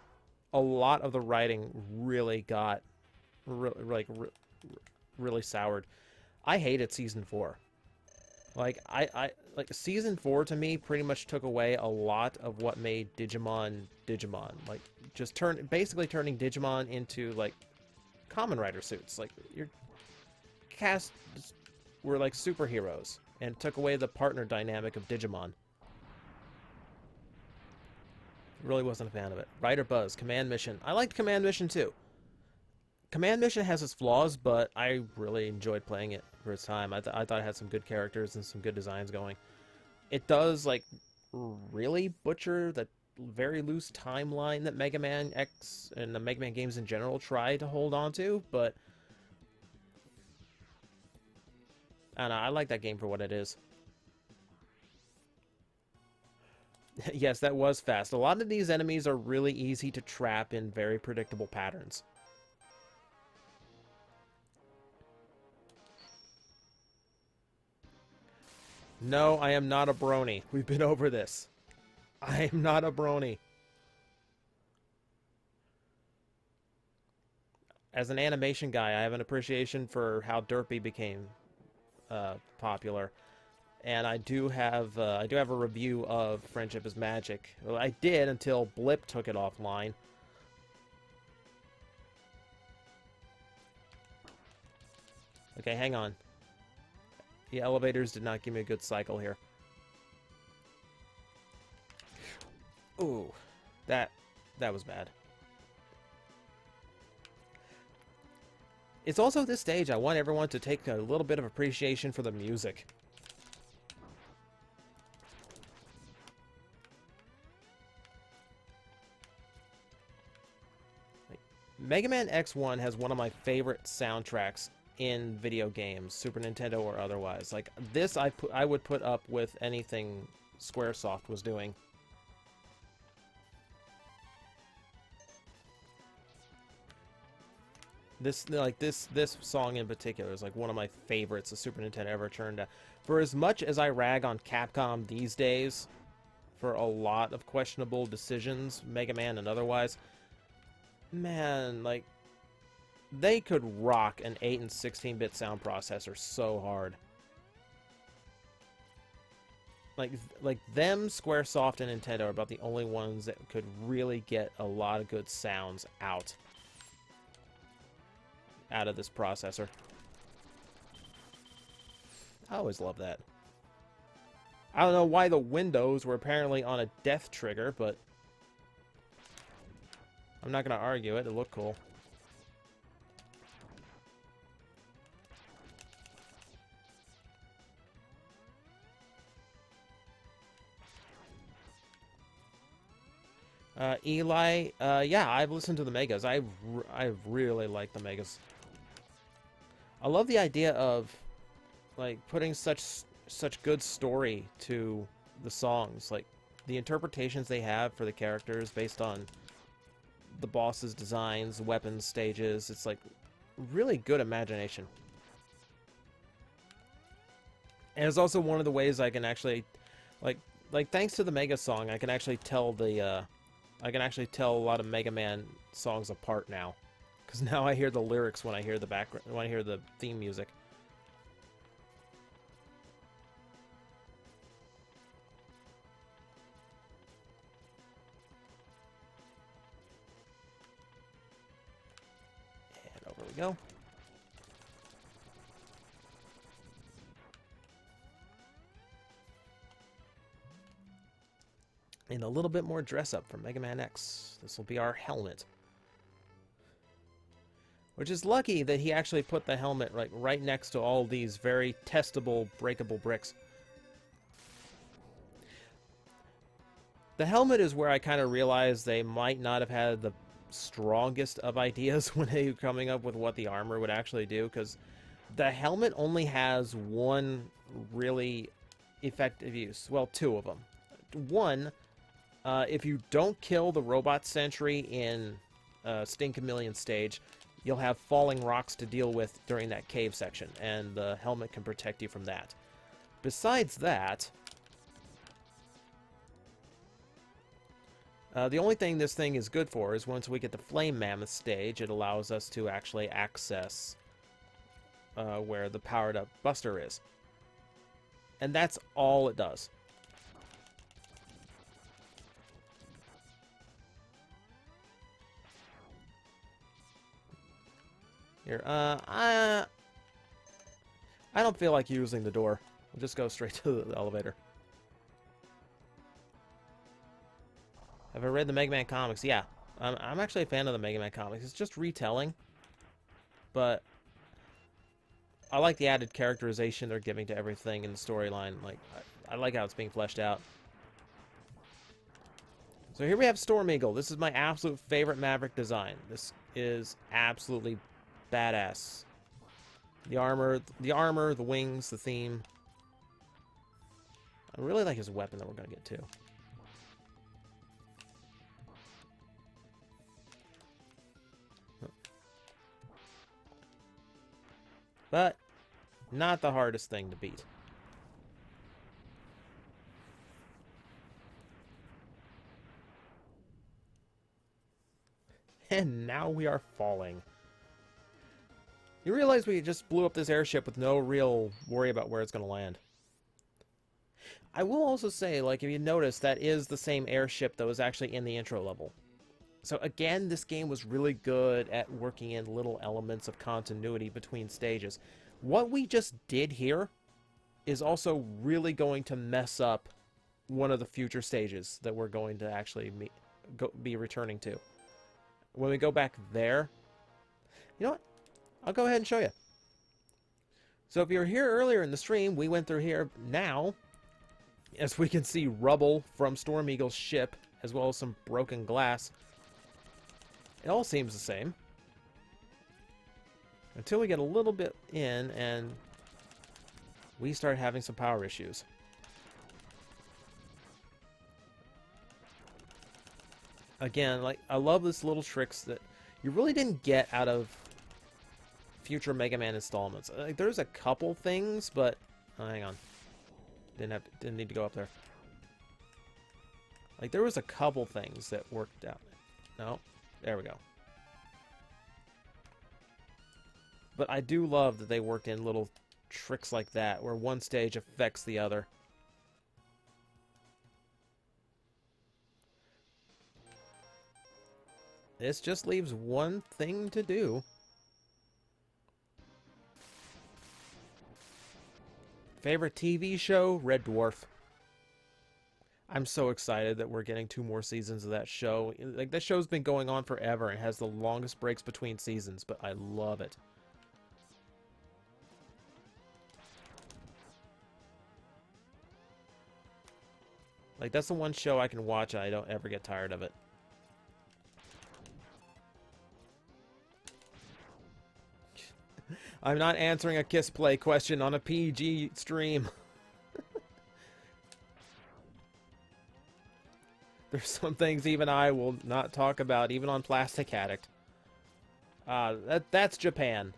a lot of the writing really got really soured. I hated Season 4. Like like season 4 to me pretty much took away a lot of what made Digimon Digimon. Like just basically turning Digimon into like Kamen Rider suits. Like your cast were like superheroes and took away the partner dynamic of Digimon. Really wasn't a fan of it. Rider Buzz, Command Mission. I liked Command Mission too. Command Mission has its flaws, but I really enjoyed playing it for its time. I thought it had some good characters and some good designs going. It does, like, really butcher the very loose timeline that Mega Man X and the Mega Man games in general try to hold on to, but I don't know, I like that game for what it is. Yes, that was fast. A lot of these enemies are really easy to trap in very predictable patterns. No, I am not a brony. We've been over this. I am not a brony. As an animation guy, I have an appreciation for how Derpy became popular, and I do have a review of Friendship is Magic. Well, I did until Blip took it offline. Okay, hang on. The elevators did not give me a good cycle here. Ooh, that was bad. It's also this stage I want everyone to take a little bit of appreciation for the music. Mega Man X1 has one of my favorite soundtracks in video games, Super Nintendo or otherwise. Like this, I would put up with anything Squaresoft was doing. This song in particular is like one of my favorites the Super Nintendo ever turned out. For as much as I rag on Capcom these days for a lot of questionable decisions, Mega Man and otherwise, man, like they could rock an 8 and 16-bit sound processor so hard. Like them, Squaresoft, and Nintendo are about the only ones that could really get a lot of good sounds out of this processor. I always love that. I don't know why the windows were apparently on a death trigger, but I'm not going to argue it. It looked cool. Eli, yeah, I've listened to the Megas. I really like the Megas. I love the idea of like putting such good story to the songs, like the interpretations they have for the characters based on the boss's designs, weapons, stages. It's like really good imagination. And it's also one of the ways I can actually like thanks to the Mega song, I can actually tell a lot of Mega Man songs apart now. Because now I hear the lyrics when I hear the theme music. And over we go. And a little bit more dress up from Mega Man X. This will be our helmet. Which is lucky that he actually put the helmet right next to all these very testable, breakable bricks. The helmet is where I kind of realized they might not have had the strongest of ideas when they were coming up with what the armor would actually do, because the helmet only has one really effective use. Well, two of them. One, if you don't kill the robot sentry in Sting Chameleon stage, you'll have falling rocks to deal with during that cave section, and the helmet can protect you from that. Besides that, the only thing this thing is good for is once we get the Flame Mammoth stage, it allows us to actually access where the powered-up Buster is. And that's all it does. Here, I don't feel like using the door. We'll just go straight to the elevator. Have I read the Mega Man comics? Yeah. I'm actually a fan of the Mega Man comics. It's just retelling. But I like the added characterization they're giving to everything in the storyline. Like, I like how it's being fleshed out. So here we have Storm Eagle. This is my absolute favorite Maverick design. This is absolutely badass. The armor, the wings, the theme. I really like his weapon that we're going to get to. But not the hardest thing to beat. And now we are falling. You realize we just blew up this airship with no real worry about where it's going to land. I will also say, like, if you notice, that is the same airship that was actually in the intro level. So again, this game was really good at working in little elements of continuity between stages. What we just did here is also really going to mess up one of the future stages that we're going to actually be returning to. When we go back there, you know what? I'll go ahead and show you. So if you were here earlier in the stream, we went through here. Now, as we can see rubble from Storm Eagle's ship, as well as some broken glass, it all seems the same. Until we get a little bit in and we start having some power issues. Again, like, I love this little tricks that you really didn't get out of future Mega Man installments. Like, there's a couple things, but oh, hang on, didn't need to go up there. Like, there was a couple things that worked out. No, there we go. But I do love that they worked in little tricks like that, where one stage affects the other. This just leaves one thing to do. Favorite TV show? Red Dwarf. I'm so excited that we're getting 2 more seasons of that show. Like, that show's been going on forever and has the longest breaks between seasons, but I love it. Like, that's the one show I can watch and I don't ever get tired of it. I'm not answering a Kiss Play question on a PG stream. There's some things even I will not talk about, even on Plastic Addict. That's Japan.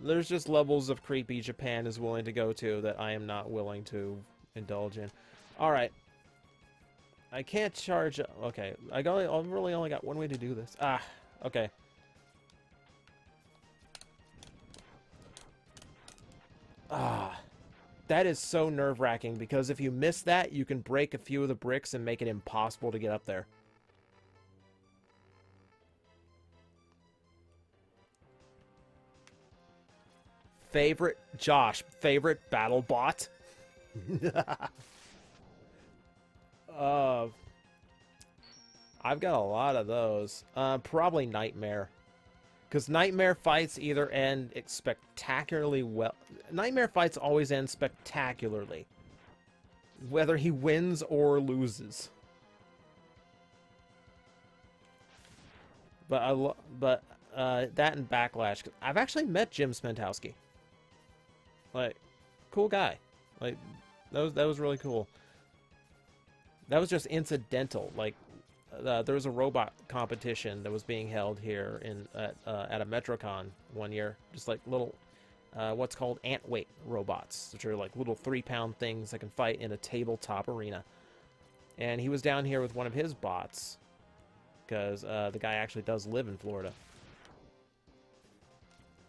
There's just levels of creepy Japan is willing to go to that I am not willing to indulge in. Alright. I can't charge... Okay, I really only got one way to do this. Okay. That is so nerve-wracking, because if you miss that, you can break a few of the bricks and make it impossible to get up there. Favorite battle bot? I've got a lot of those. Probably Nightmare. Because Nightmare fights either end spectacularly well. Nightmare fights always end spectacularly, whether he wins or loses. But that and Backlash. I've actually met Jim Smentowski. Like, cool guy. Like, that was really cool. That was just incidental. Like, there was a robot competition that was being held here at a Metrocon one year. Just like little, what's called ant weight robots, which are like little 3-pound things that can fight in a tabletop arena. And he was down here with one of his bots, because the guy actually does live in Florida.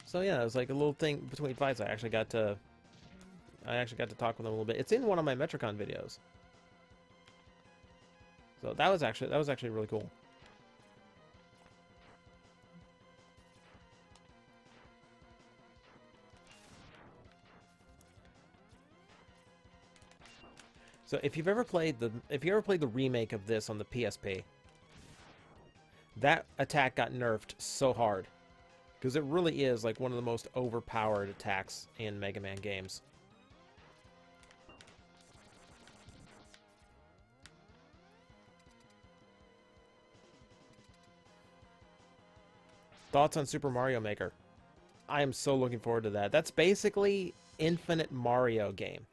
So yeah, it was like a little thing between fights. I actually got to I actually got to talk with him a little bit. It's in one of my Metricon videos. So that was actually really cool. So if you've ever played the remake of this on the PSP, that attack got nerfed so hard because it really is like one of the most overpowered attacks in Mega Man games. Thoughts on Super Mario Maker? I am so looking forward to that. That's basically Infinite Mario game.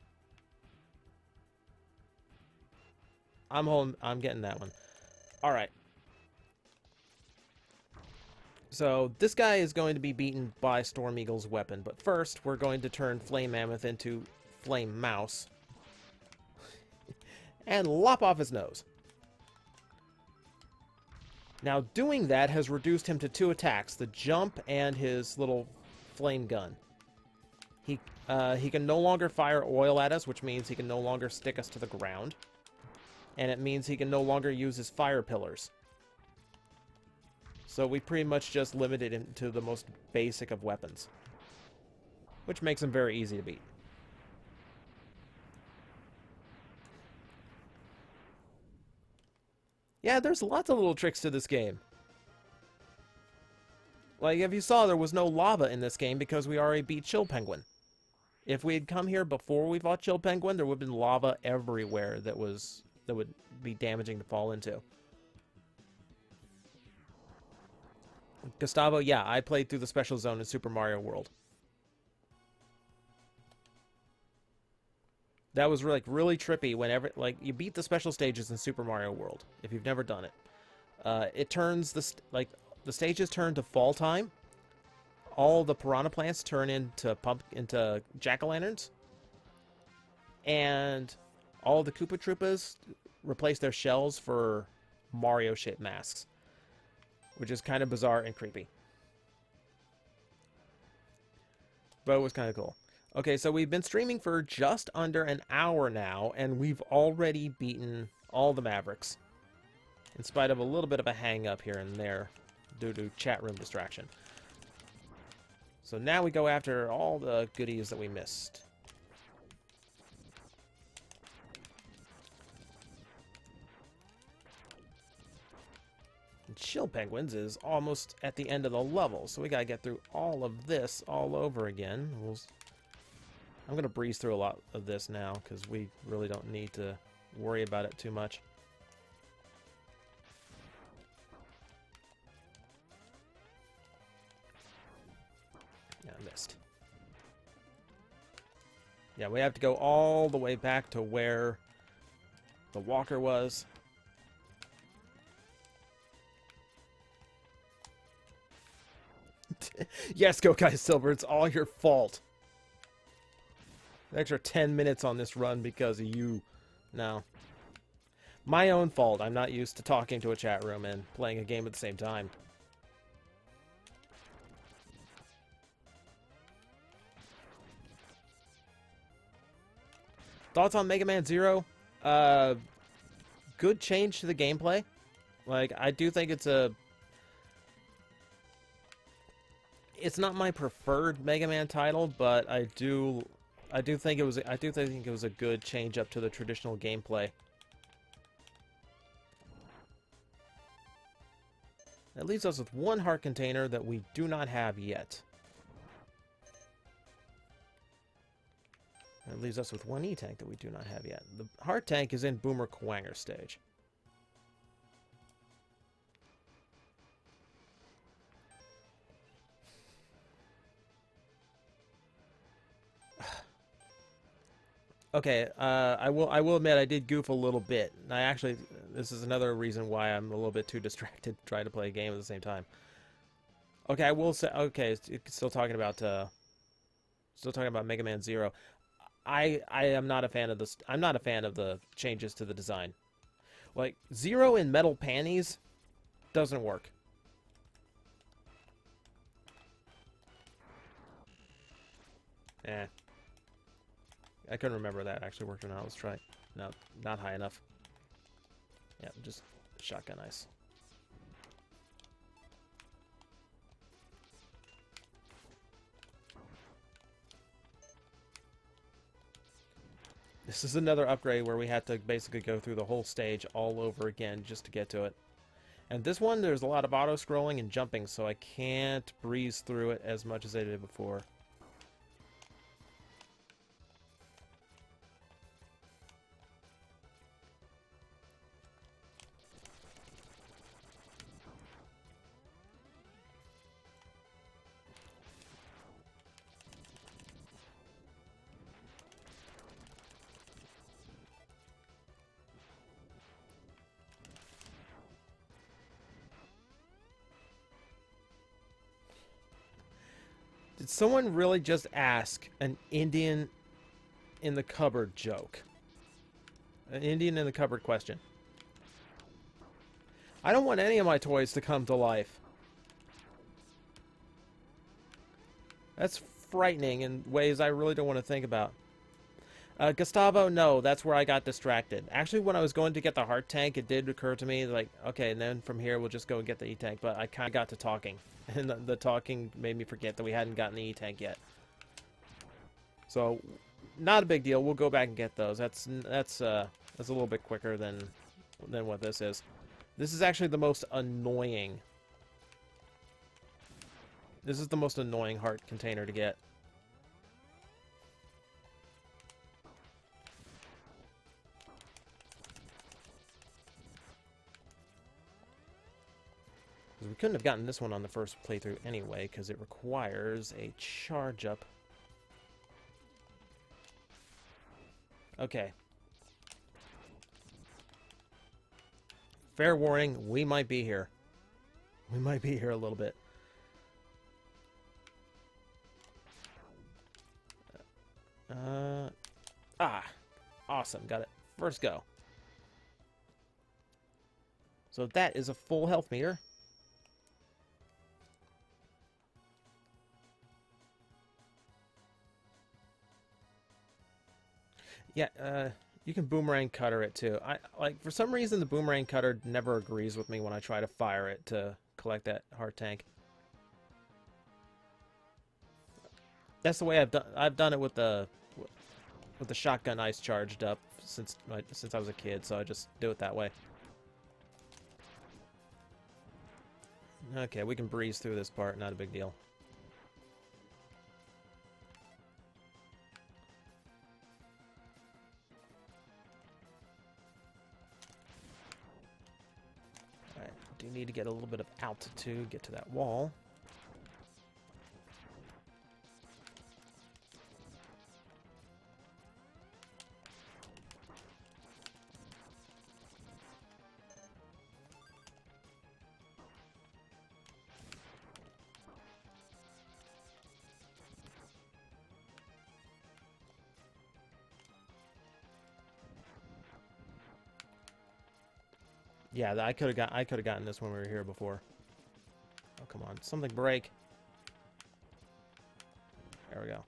I'm getting that one. All right. So this guy is going to be beaten by Storm Eagle's weapon, but first we're going to turn Flame Mammoth into Flame Mouse and lop off his nose. Now doing that has reduced him to 2 attacks, the jump and his little flame gun. He can no longer fire oil at us, which means he can no longer stick us to the ground. And it means he can no longer use his fire pillars. So we pretty much just limited him to the most basic of weapons, which makes him very easy to beat. Yeah, there's lots of little tricks to this game. Like, if you saw, there was no lava in this game because we already beat Chill Penguin. If we had come here before we fought Chill Penguin, there would have been lava everywhere that would be damaging to fall into. Gustavo, yeah, I played through the special zone in Super Mario World. That was really trippy whenever, like, you beat the special stages in Super Mario World, if you've never done it. It turns, the stages turn to fall time. All the piranha plants turn into jack-o'-lanterns. And all the Koopa Troopas replace their shells for Mario-shaped masks, which is kind of bizarre and creepy. But it was kind of cool. Okay, so we've been streaming for just under an hour now, and we've already beaten all the Mavericks, in spite of a little bit of a hang-up here and there due to chat room distraction. So now we go after all the goodies that we missed. And Chill Penguins is almost at the end of the level, so we gotta get through all of this all over again. I'm gonna breeze through a lot of this now, because we really don't need to worry about it too much. Yeah, I missed. Yeah, we have to go all the way back to where the walker was. Yes, Go Guys Silver, it's all your fault. An extra 10 minutes on this run because of you. No. My own fault. I'm not used to talking to a chat room and playing a game at the same time. Thoughts on Mega Man Zero? Good change to the gameplay. Like, I do think it's not my preferred Mega Man title, but I do think it was a good change up to the traditional gameplay. That leaves us with one heart container that we do not have yet. That leaves us with one E-tank that we do not have yet. The heart tank is in Boomer Kuwanger stage. Okay, I will admit I did goof a little bit. This is another reason why I'm a little bit too distracted trying to play a game at the same time. Okay, I will say. Okay, still talking about Mega Man Zero. I am not a fan of this. I'm not a fan of the changes to the design. Like, Zero in metal panties doesn't work. I couldn't remember that actually worked or not. Let's try it. No, not high enough. Yeah, just shotgun ice. This is another upgrade where we had to basically go through the whole stage all over again just to get to it. And this one, there's a lot of auto-scrolling and jumping, so I can't breeze through it as much as I did before. Did someone really just ask an Indian in the cupboard joke? An Indian in the cupboard question. I don't want any of my toys to come to life. That's frightening in ways I really don't want to think about. Gustavo, no, that's where I got distracted. Actually, when I was going to get the heart tank, it did occur to me, like, okay, and then from here we'll just go and get the E-tank, but I kind of got to talking. And the talking made me forget that we hadn't gotten the E-tank yet. So, not a big deal. We'll go back and get those. That's a little bit quicker than what this is. This is actually the most annoying. This is the most annoying heart container to get. We couldn't have gotten this one on the first playthrough anyway, because it requires a charge up. Okay. Fair warning, we might be here. We might be here a little bit. Awesome, got it. First go. So that is a full health meter. Yeah, you can boomerang cutter it too. For some reason the boomerang cutter never agrees with me when I try to fire it to collect that heart tank. That's the way I've done it with the shotgun ice charged up since I was a kid, so I just do it that way. Okay, we can breeze through this part, not a big deal. Alright, do need to get a little bit of altitude, get to that wall. Yeah, I could have gotten this when we were here before. Oh, come on. Something break. There we go.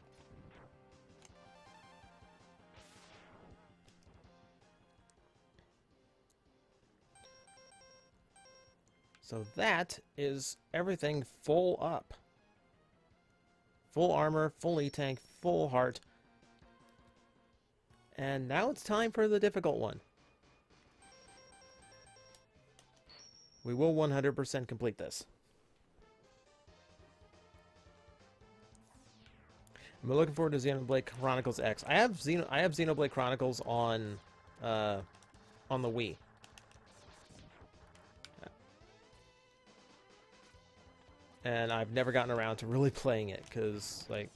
So that is everything full up. Full armor, full E-tank, full heart. And now it's time for the difficult one. We will 100% complete this. I'm looking forward to Xenoblade Chronicles X. I have Xenoblade Chronicles on the Wii. And I've never gotten around to really playing it because, like,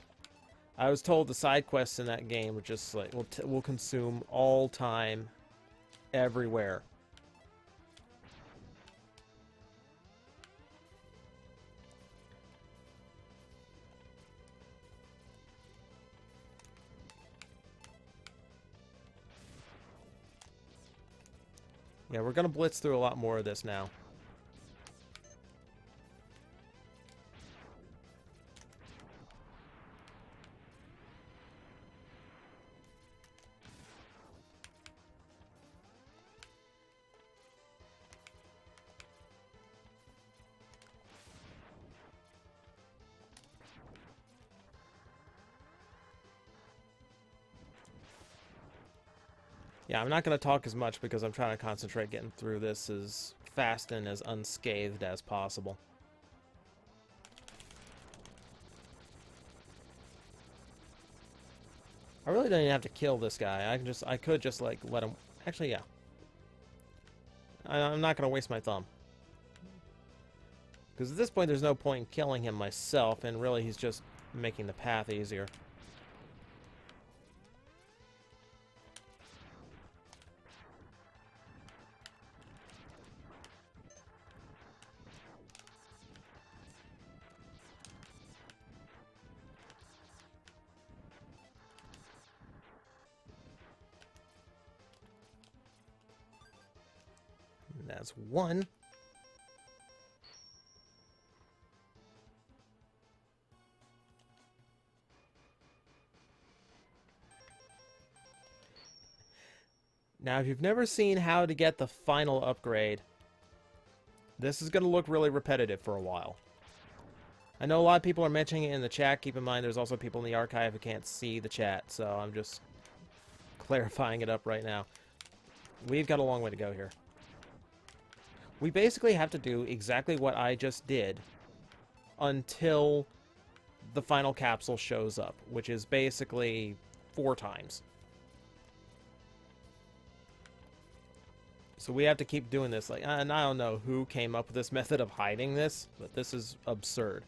I was told the side quests in that game are just like will consume all time, everywhere. Yeah, we're gonna blitz through a lot more of this now. Yeah, I'm not going to talk as much because I'm trying to concentrate getting through this as fast and as unscathed as possible. I really don't even have to kill this guy. I could just like let him. Actually, yeah. I'm not going to waste my thumb. Because at this point, there's no point in killing him myself, and really he's just making the path easier. And that's one. Now, if you've never seen how to get the final upgrade, this is going to look really repetitive for a while. I know a lot of people are mentioning it in the chat. Keep in mind, there's also people in the archive who can't see the chat, so I'm just clarifying it up right now. We've got a long way to go here. We basically have to do exactly what I just did until the final capsule shows up, which is basically 4 times. So we have to keep doing this. And I don't know who came up with this method of hiding this, but this is absurd.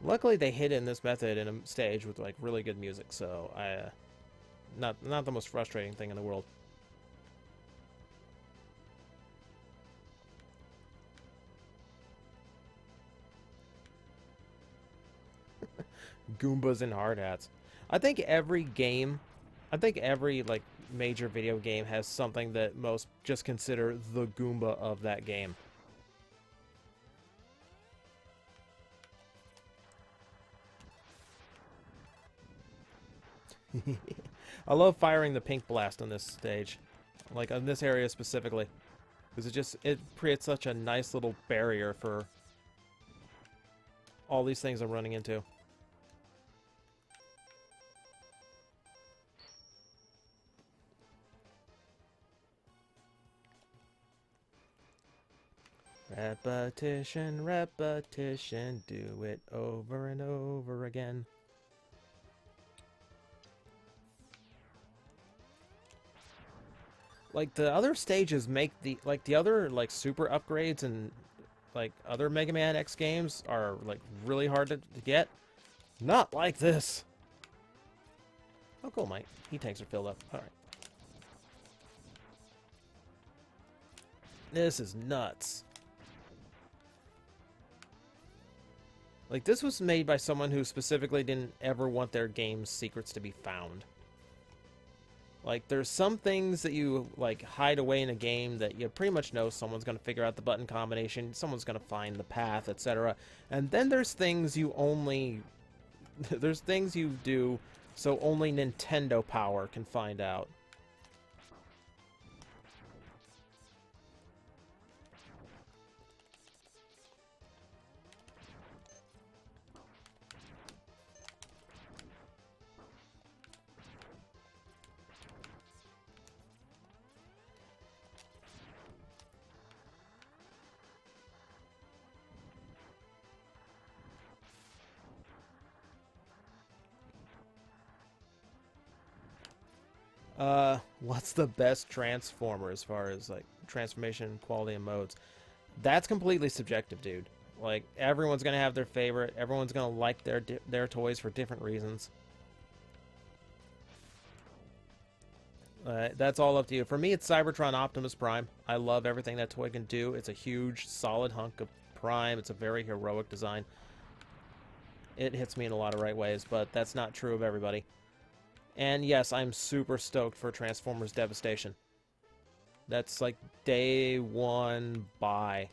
Luckily, they hid in this method in a stage with like really good music, so not the most frustrating thing in the world. Goombas and hard hats. I think every like major video game has something that most just consider the Goomba of that game. I love firing the pink blast on this stage, like on this area specifically, because it creates such a nice little barrier for all these things I'm running into. Repetition, repetition, do it over and over again. Like, the other stages make the other, like, super upgrades and, like, other Mega Man X games are, like, really hard to get. Not like this. Oh, cool, Mike. Heat tanks are filled up. Alright. This is nuts. Like, this was made by someone who specifically didn't ever want their game's secrets to be found. Like, there's some things that you, like, hide away in a game that you pretty much know someone's going to figure out the button combination, someone's going to find the path, etc. And then there's things you only... there's things you do so only Nintendo Power can find out. What's the best Transformer as far as, like, transformation, quality, and modes? That's completely subjective, dude. Like, everyone's gonna have their favorite. Everyone's gonna like their toys for different reasons. That's all up to you. For me, it's Cybertron Optimus Prime. I love everything that toy can do. It's a huge, solid hunk of Prime. It's a very heroic design. It hits me in a lot of right ways, but that's not true of everybody. And yes, I'm super stoked for Transformers Devastation. That's like day one buy.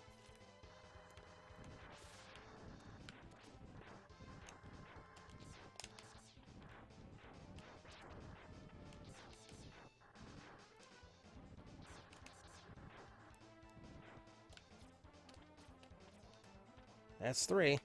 That's 3.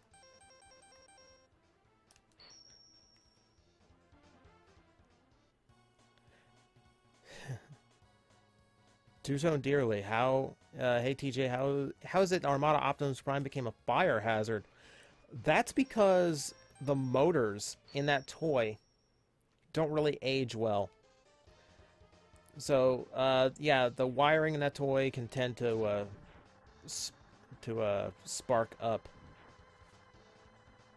Two-tone dearly. How? Hey TJ, how is it Armada Optimus Prime became a fire hazard? That's because the motors in that toy don't really age well. So yeah, the wiring in that toy can tend to spark up.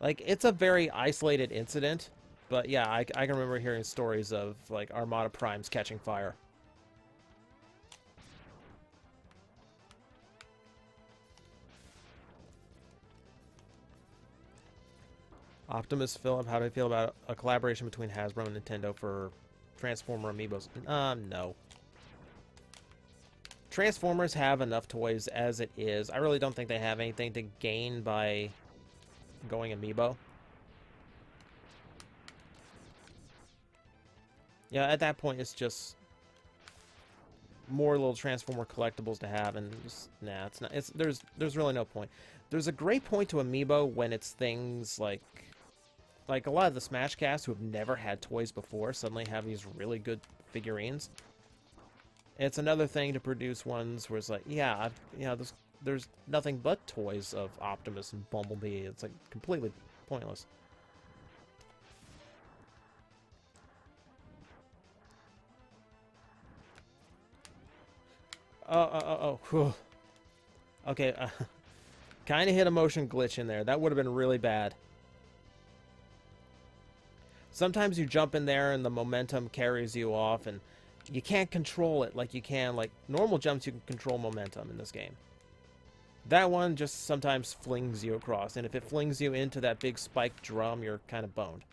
Like, it's a very isolated incident, but yeah, I can remember hearing stories of like Armada Primes catching fire. Optimus Philip, how do I feel about a collaboration between Hasbro and Nintendo for Transformer amiibos? No. Transformers have enough toys as it is. I really don't think they have anything to gain by going amiibo. Yeah, at that point, it's just more little Transformer collectibles to have, and just, nah, it's not. There's really no point. There's a great point to amiibo when it's things like a lot of the Smash cast who have never had toys before suddenly have these really good figurines. It's another thing to produce ones where it's like, yeah, there's nothing but toys of Optimus and Bumblebee. It's like completely pointless. Whew. Okay, kind of hit a motion glitch in there. That would have been really bad. Sometimes you jump in there and the momentum carries you off, and you can't control it like you can. Like, normal jumps, you can control momentum in this game. That one just sometimes flings you across, and if it flings you into that big spiked drum, you're kind of boned.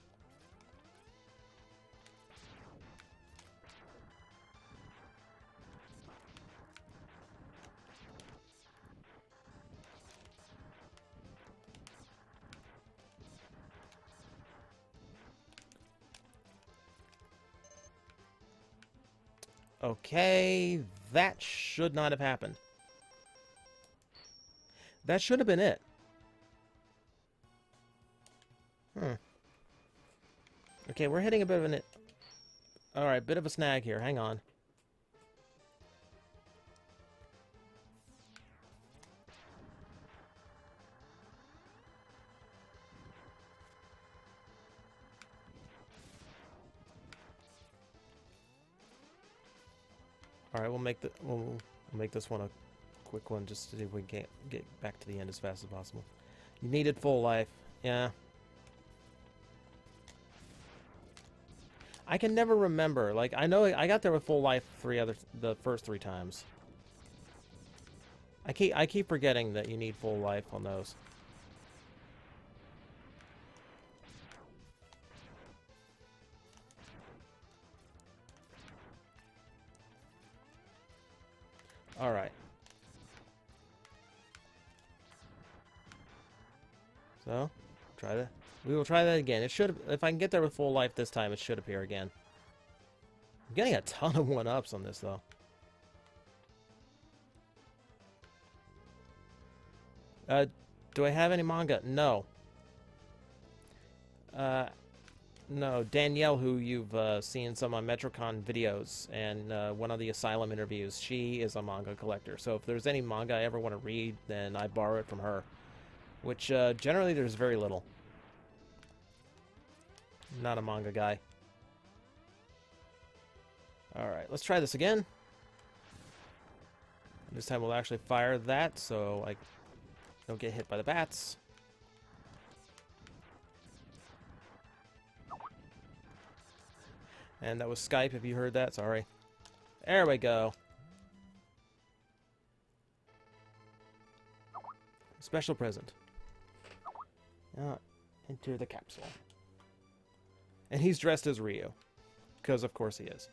Okay, that should not have happened. That should have been it. Okay, we're hitting a bit of an... Alright, bit of a snag here. Hang on. Alright, we'll make this one a quick one just to see if we can get back to the end as fast as possible. You needed full life. Yeah. I can never remember. Like, I know I got there with full life the first 3 times. I keep forgetting that you need full life on those. Alright. So, we will try that again. It should, if I can get there with full life this time, it should appear again. I'm getting a ton of 1-ups on this, though. Do I have any manga? No. No. Danielle, who you've seen some on Metrocon videos and one of the Asylum interviews, she is a manga collector. So if there's any manga I ever want to read, then I borrow it from her. Which, generally there's very little. Not a manga guy. Alright, let's try this again. This time we'll actually fire that, so I don't get hit by the bats. And that was Skype, if you heard that, sorry. There we go. Special present. Enter the capsule. And he's dressed as Ryu. Because of course he is.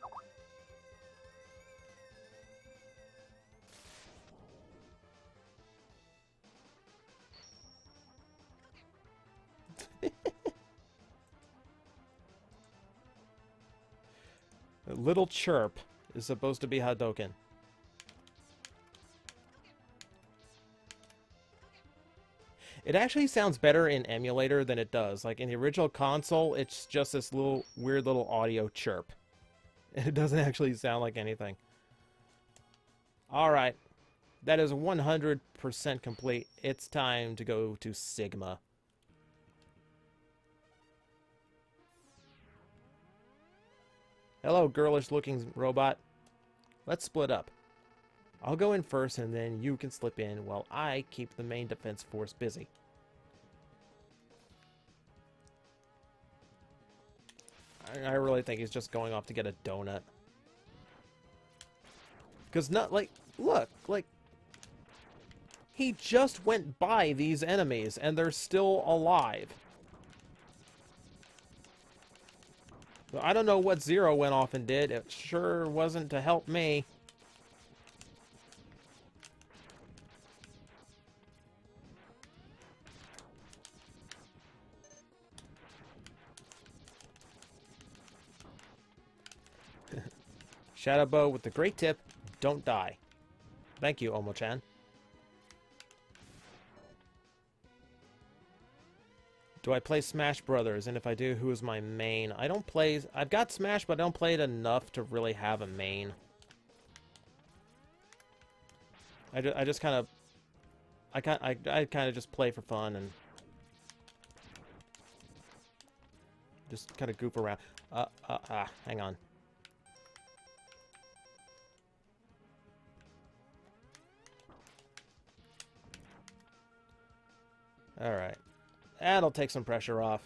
A little chirp is supposed to be Hadouken. It actually sounds better in emulator than it does. Like in the original console, it's just this little weird little audio chirp. It doesn't actually sound like anything. Alright. That is 100% complete. It's time to go to Sigma. Hello, girlish-looking robot. Let's split up. I'll go in first, and then you can slip in while I keep the main defense force busy. I really think he's just going off to get a donut. Because not, like, look, like, he just went by these enemies, and they're still alive. So I don't know what Zero went off and did. It sure wasn't to help me. Shadowbow with the great tip, don't die. Thank you, Omo-chan. Do I play Smash Brothers? And if I do, who is my main? I don't play... I've got Smash, but I don't play it enough to really have a main. I just kind of... I kind of just play for fun and... just kind of goof around. Hang on. Alright. That'll take some pressure off.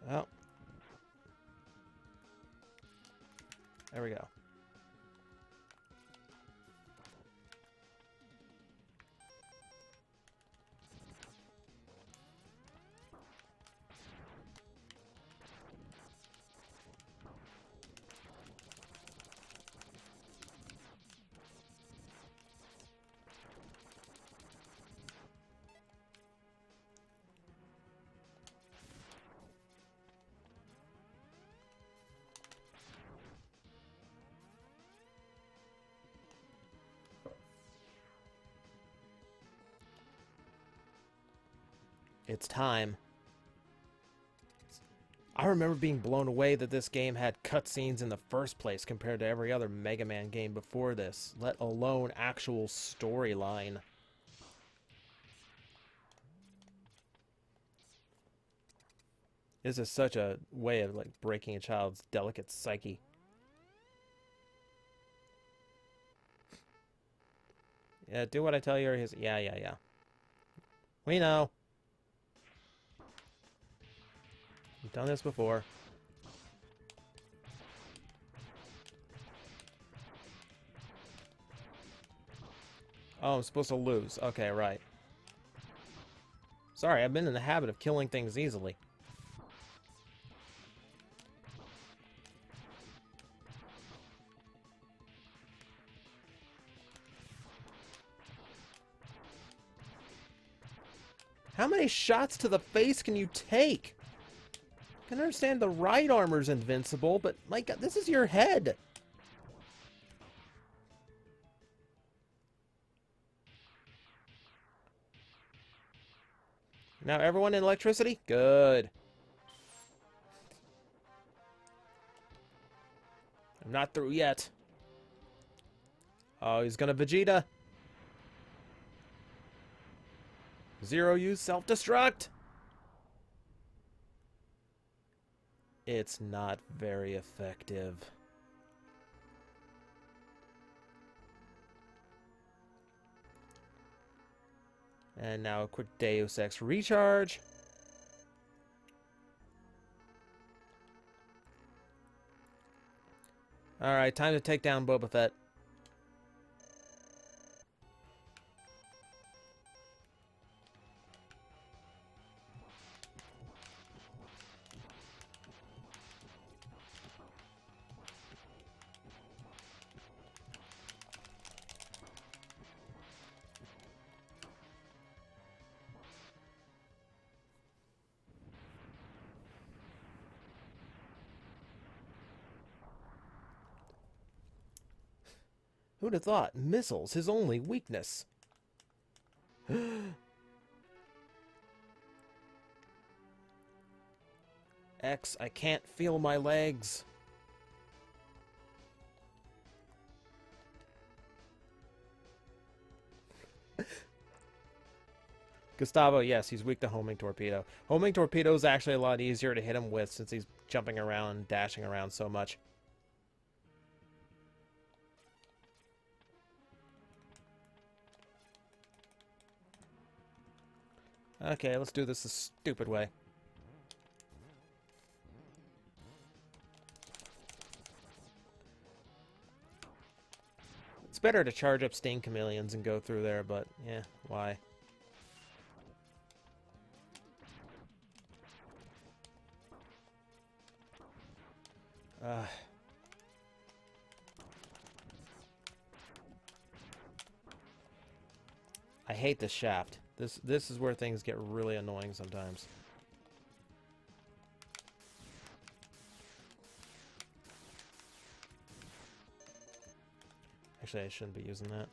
Well. There we go. It's time. I remember being blown away that this game had cutscenes in the first place compared to every other Mega Man game before this, let alone actual storyline. This is such a way of, like, breaking a child's delicate psyche. Yeah, do what I tell you or his... Yeah. We know. We've done this before. Oh, I'm supposed to lose. Okay, right. Sorry, I've been in the habit of killing things easily. How many shots to the face can you take? I can understand the right armor's invincible, but my God, this is your head. Now everyone in electricity? Good. I'm not through yet. Oh, he's gonna Vegeta. Zero use self-destruct. It's not very effective. And now a quick Deus Ex recharge. Alright, time to take down Boba Fett. Who'd have thought? Missiles, his only weakness. X, I can't feel my legs. Gustavo, yes, he's weak to homing torpedo. Homing torpedo is actually a lot easier to hit him with since he's jumping around, dashing around so much. Okay, let's do this the stupid way. It's better to charge up Sting Chameleons and go through there, but yeah, why? I hate this shaft. This is where things get really annoying sometimes. Actually, I shouldn't be using that.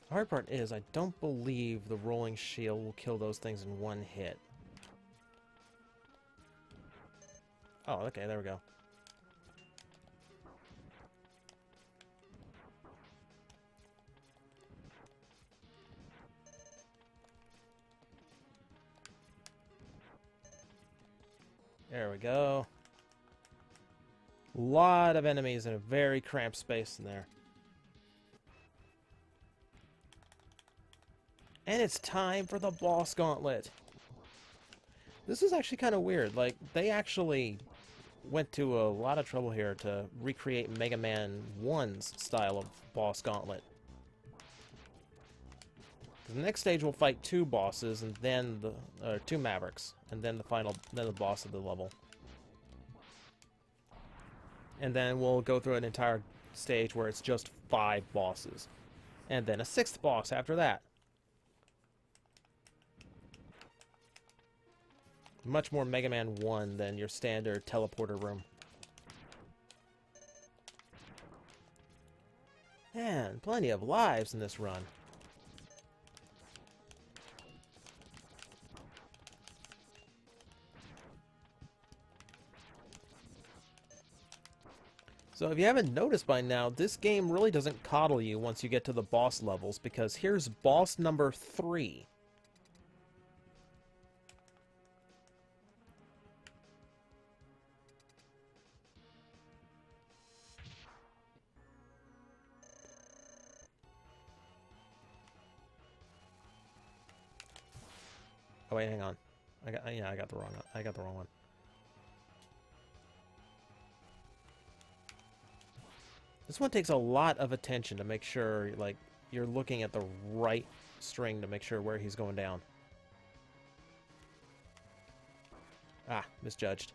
The hard part is, I don't believe the rolling shield will kill those things in one hit. Oh, okay, there we go. There we go. A lot of enemies in a very cramped space in there. And it's time for the boss gauntlet. This is actually kind of weird. Like, they actually went to a lot of trouble here to recreate Mega Man 1's style of boss gauntlet. The next stage we'll fight 2 bosses and then the 2 Mavericks, and then the boss of the level. And then we'll go through an entire stage where it's just 5 bosses, and then a 6th boss after that. Much more Mega Man 1 than your standard teleporter room. Man, plenty of lives in this run. So if you haven't noticed by now, this game really doesn't coddle you once you get to the boss levels, because here's boss number 3. Oh wait, hang on. I got the wrong one. This one takes a lot of attention to make sure, like, you're looking at the right string to make sure where he's going down. Ah, misjudged.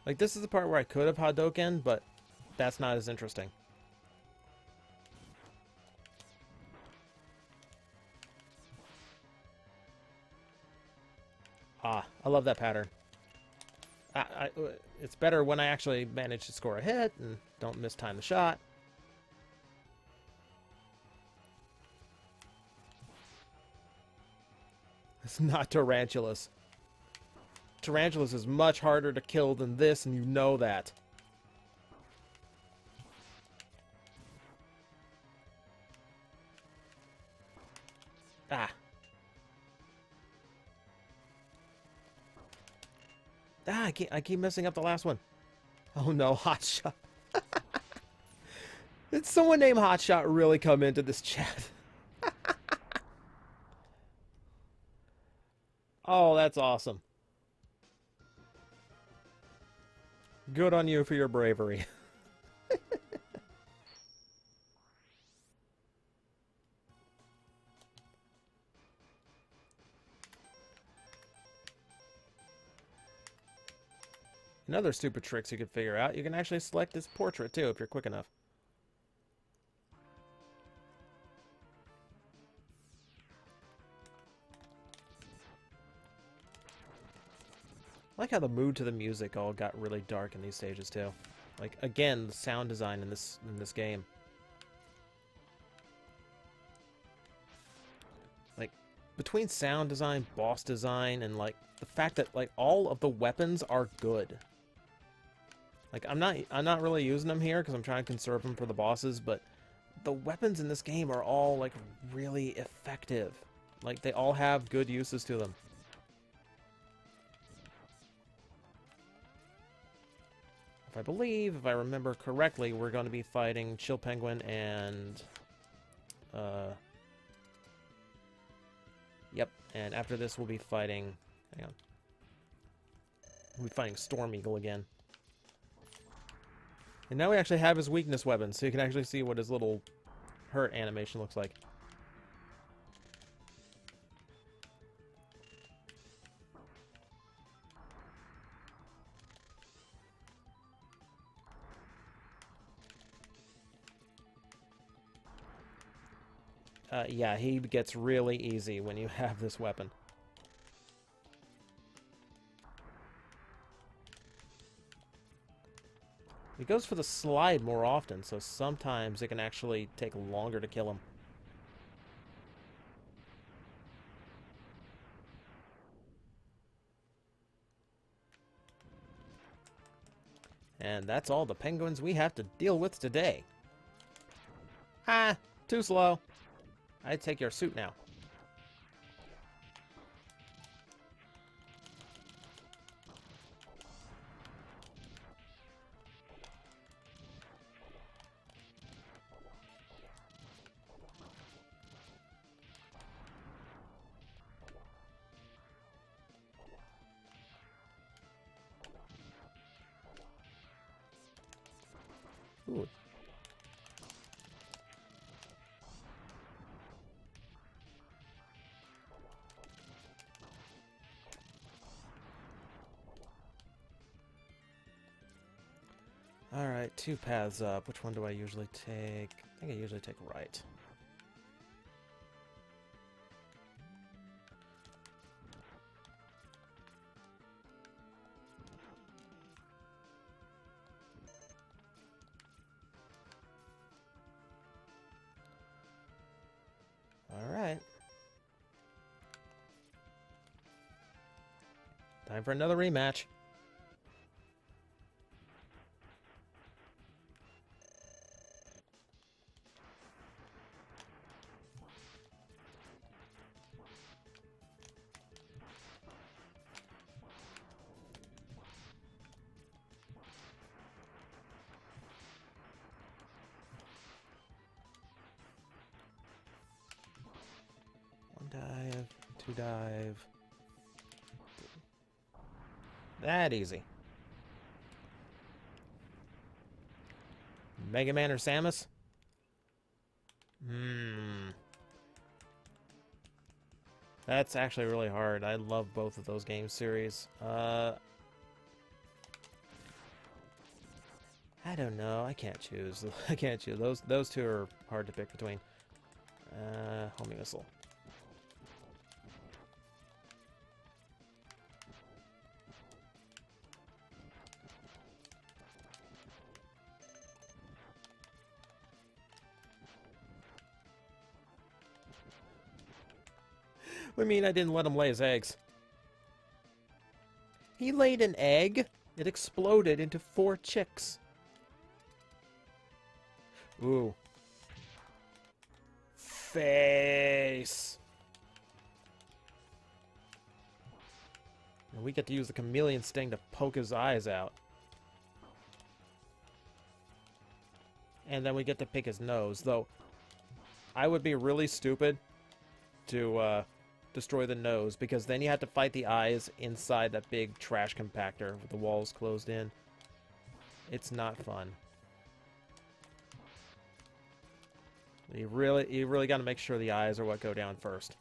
Like, this is the part where I could have Hadouken, but that's not as interesting. Ah, I love that pattern. It's better when I actually manage to score a hit and don't mistime the shot. It's not Tarantulas. Tarantulas is much harder to kill than this, and you know that. Ah. Ah, I keep messing up the last one. Oh no, Hotshot. Did someone named Hotshot really come into this chat? Oh, that's awesome. Good on you for your bravery. Another stupid tricks you could figure out, you can actually select this portrait too if you're quick enough. I like how the mood to the music all got really dark in these stages too. Like, again, the sound design in this game. Like, between sound design, boss design, and like the fact that like all of the weapons are good. Like, I'm not really using them here because I'm trying to conserve them for the bosses, but the weapons in this game are all like really effective. Like, they all have good uses to them. If I remember correctly, we're going to be fighting Chill Penguin and... Yep, and after this we'll be fighting... Hang on. We'll be fighting Storm Eagle again. And now we actually have his weakness weapon, so you can actually see what his little hurt animation looks like. Yeah, he gets really easy when you have this weapon. He goes for the slide more often, so sometimes it can actually take longer to kill him. And that's all the penguins we have to deal with today. Ah, too slow. I'd take your suit now. Ooh. Alright, 2 paths up. Which one do I usually take? I think I usually take right. Alright. Time for another rematch. Dive, 2 dive. That easy. Mega Man or Samus? That's actually really hard. I love both of those game series. I don't know. I can't choose. I can't choose. Those two are hard to pick between. Homing missile. What do you mean I didn't let him lay his eggs? He laid an egg. It exploded into 4 chicks. Ooh. Face. And we get to use the chameleon sting to poke his eyes out. And then we get to pick his nose, though I would be really stupid to destroy the nose, because then you have to fight the eyes inside that big trash compactor with the walls closed in. It's not fun. You really got to make sure the eyes are what go down first.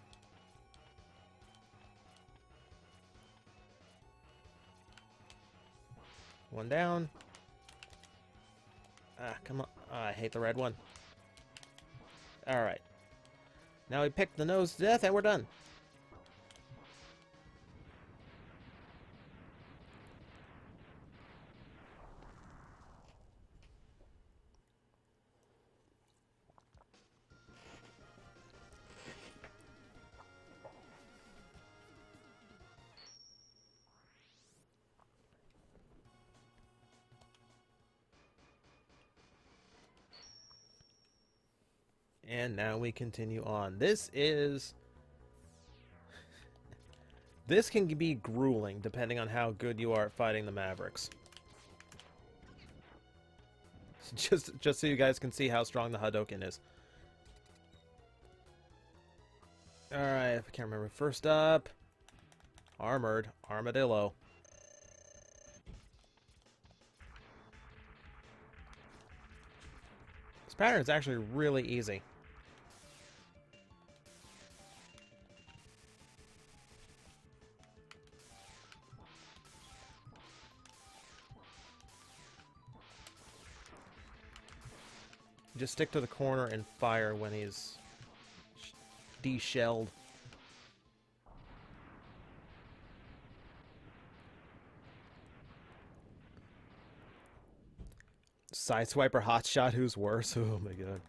One down. Ah, come on. Ah, I hate the red one. Alright. Now we pick the nose to death and we're done. And now we continue on. This can be grueling depending on how good you are at fighting the Mavericks. Just so you guys can see how strong the Hadouken is. Alright, I can't remember. First up, Armored Armadillo. This pattern is actually really easy. Just stick to the corner and fire when he's de-shelled. Sideswipe or hotshot, who's worse? Oh my god.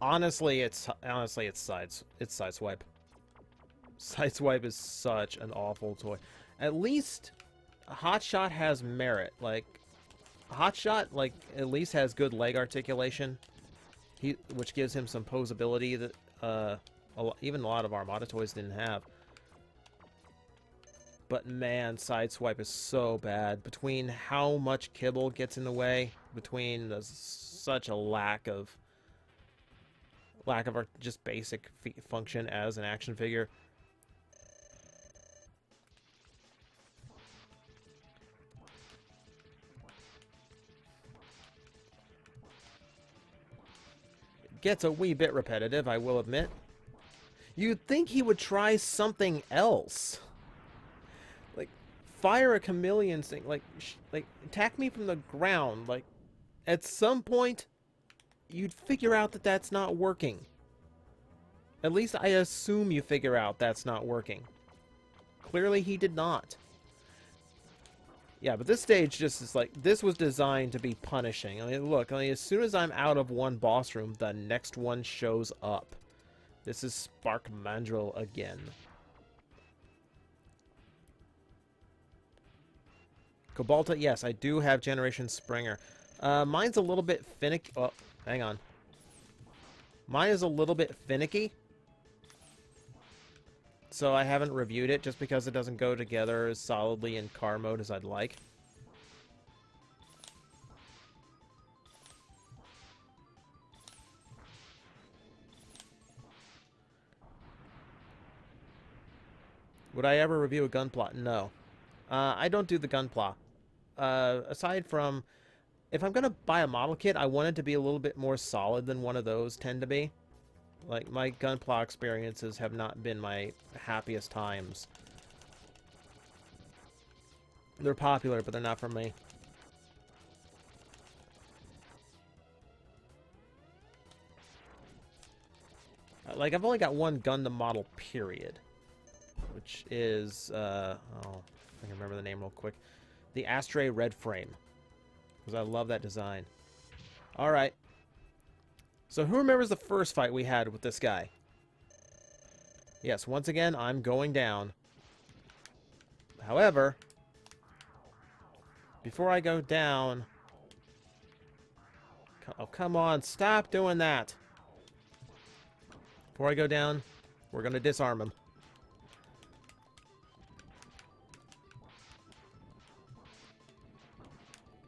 Honestly, it's Sideswipe. Sideswipe is such an awful toy. At least Hotshot has merit. Like Hotshot, like, at least has good leg articulation, which gives him some posability that even a lot of Armada toys didn't have. But man, Sideswipe is so bad. Between how much kibble gets in the way, between such a lack of just basic function as an action figure. Gets a wee bit repetitive, I will admit. You'd think he would try something else. Like, fire a chameleon thing. Like, attack me from the ground. Like, at some point, you'd figure out that that's not working. At least I assume you figure out that's not working. Clearly he did not. Yeah, but this stage just is like, this was designed to be punishing. I mean, look, as soon as I'm out of one boss room, the next one shows up. This is Spark Mandrill again. Cobalta, yes, I do have Generation Springer. Mine's a little bit finicky. Oh, hang on. Mine is a little bit finicky. So I haven't reviewed it just because it doesn't go together as solidly in car mode as I'd like. Would I ever review a Gunpla? No. I don't do the Gunpla. Aside from, if I'm going to buy a model kit, I want it to be a little bit more solid than one of those tend to be. Like, my Gunpla experiences have not been my happiest times. They're popular, but they're not for me. Like, I've only got one Gundam model, period. Which is, oh, I can remember the name real quick. The Astray Red Frame. Because I love that design. Alright. So who remembers the first fight we had with this guy? Yes, once again, I'm going down. However, before I go down... Oh, come on, stop doing that! Before I go down, we're going to disarm him.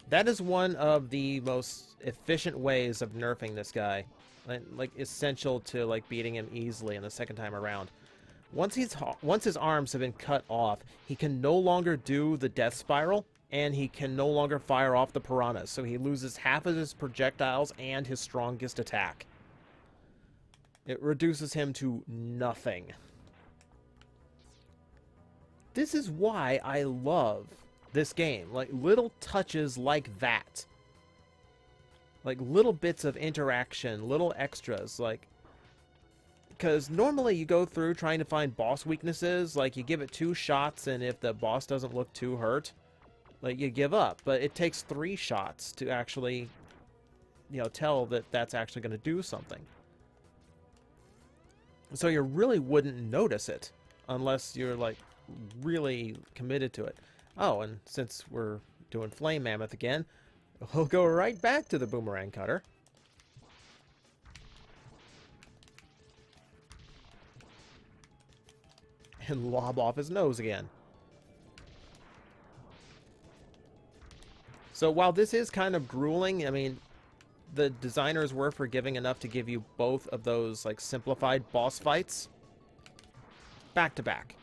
That is one of the most efficient ways of nerfing this guy. Like, essential to, like, beating him easily in the second time around. Once his arms have been cut off, he can no longer do the death spiral, and he can no longer fire off the piranhas, so he loses half of his projectiles and his strongest attack. It reduces him to nothing. This is why I love this game. Like, little touches like that. Like, little bits of interaction, little extras, like... Because normally you go through trying to find boss weaknesses, like, you give it 2 shots, and if the boss doesn't look too hurt, like, you give up. But it takes 3 shots to actually, you know, tell that that's actually going to do something. So you really wouldn't notice it unless you're, like, really committed to it. Oh, and since we're doing Flame Mammoth again, we'll go right back to the Boomerang Cutter. And lob off his nose again. So while this is kind of grueling, I mean, the designers were forgiving enough to give you both of those, like, simplified boss fights back to back.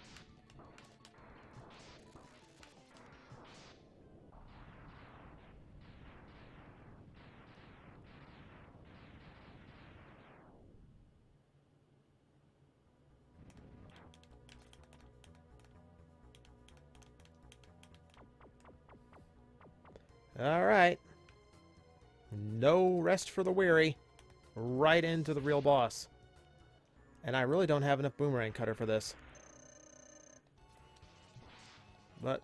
All right. No rest for the weary. Right into the real boss. And I really don't have enough Boomerang Cutter for this. But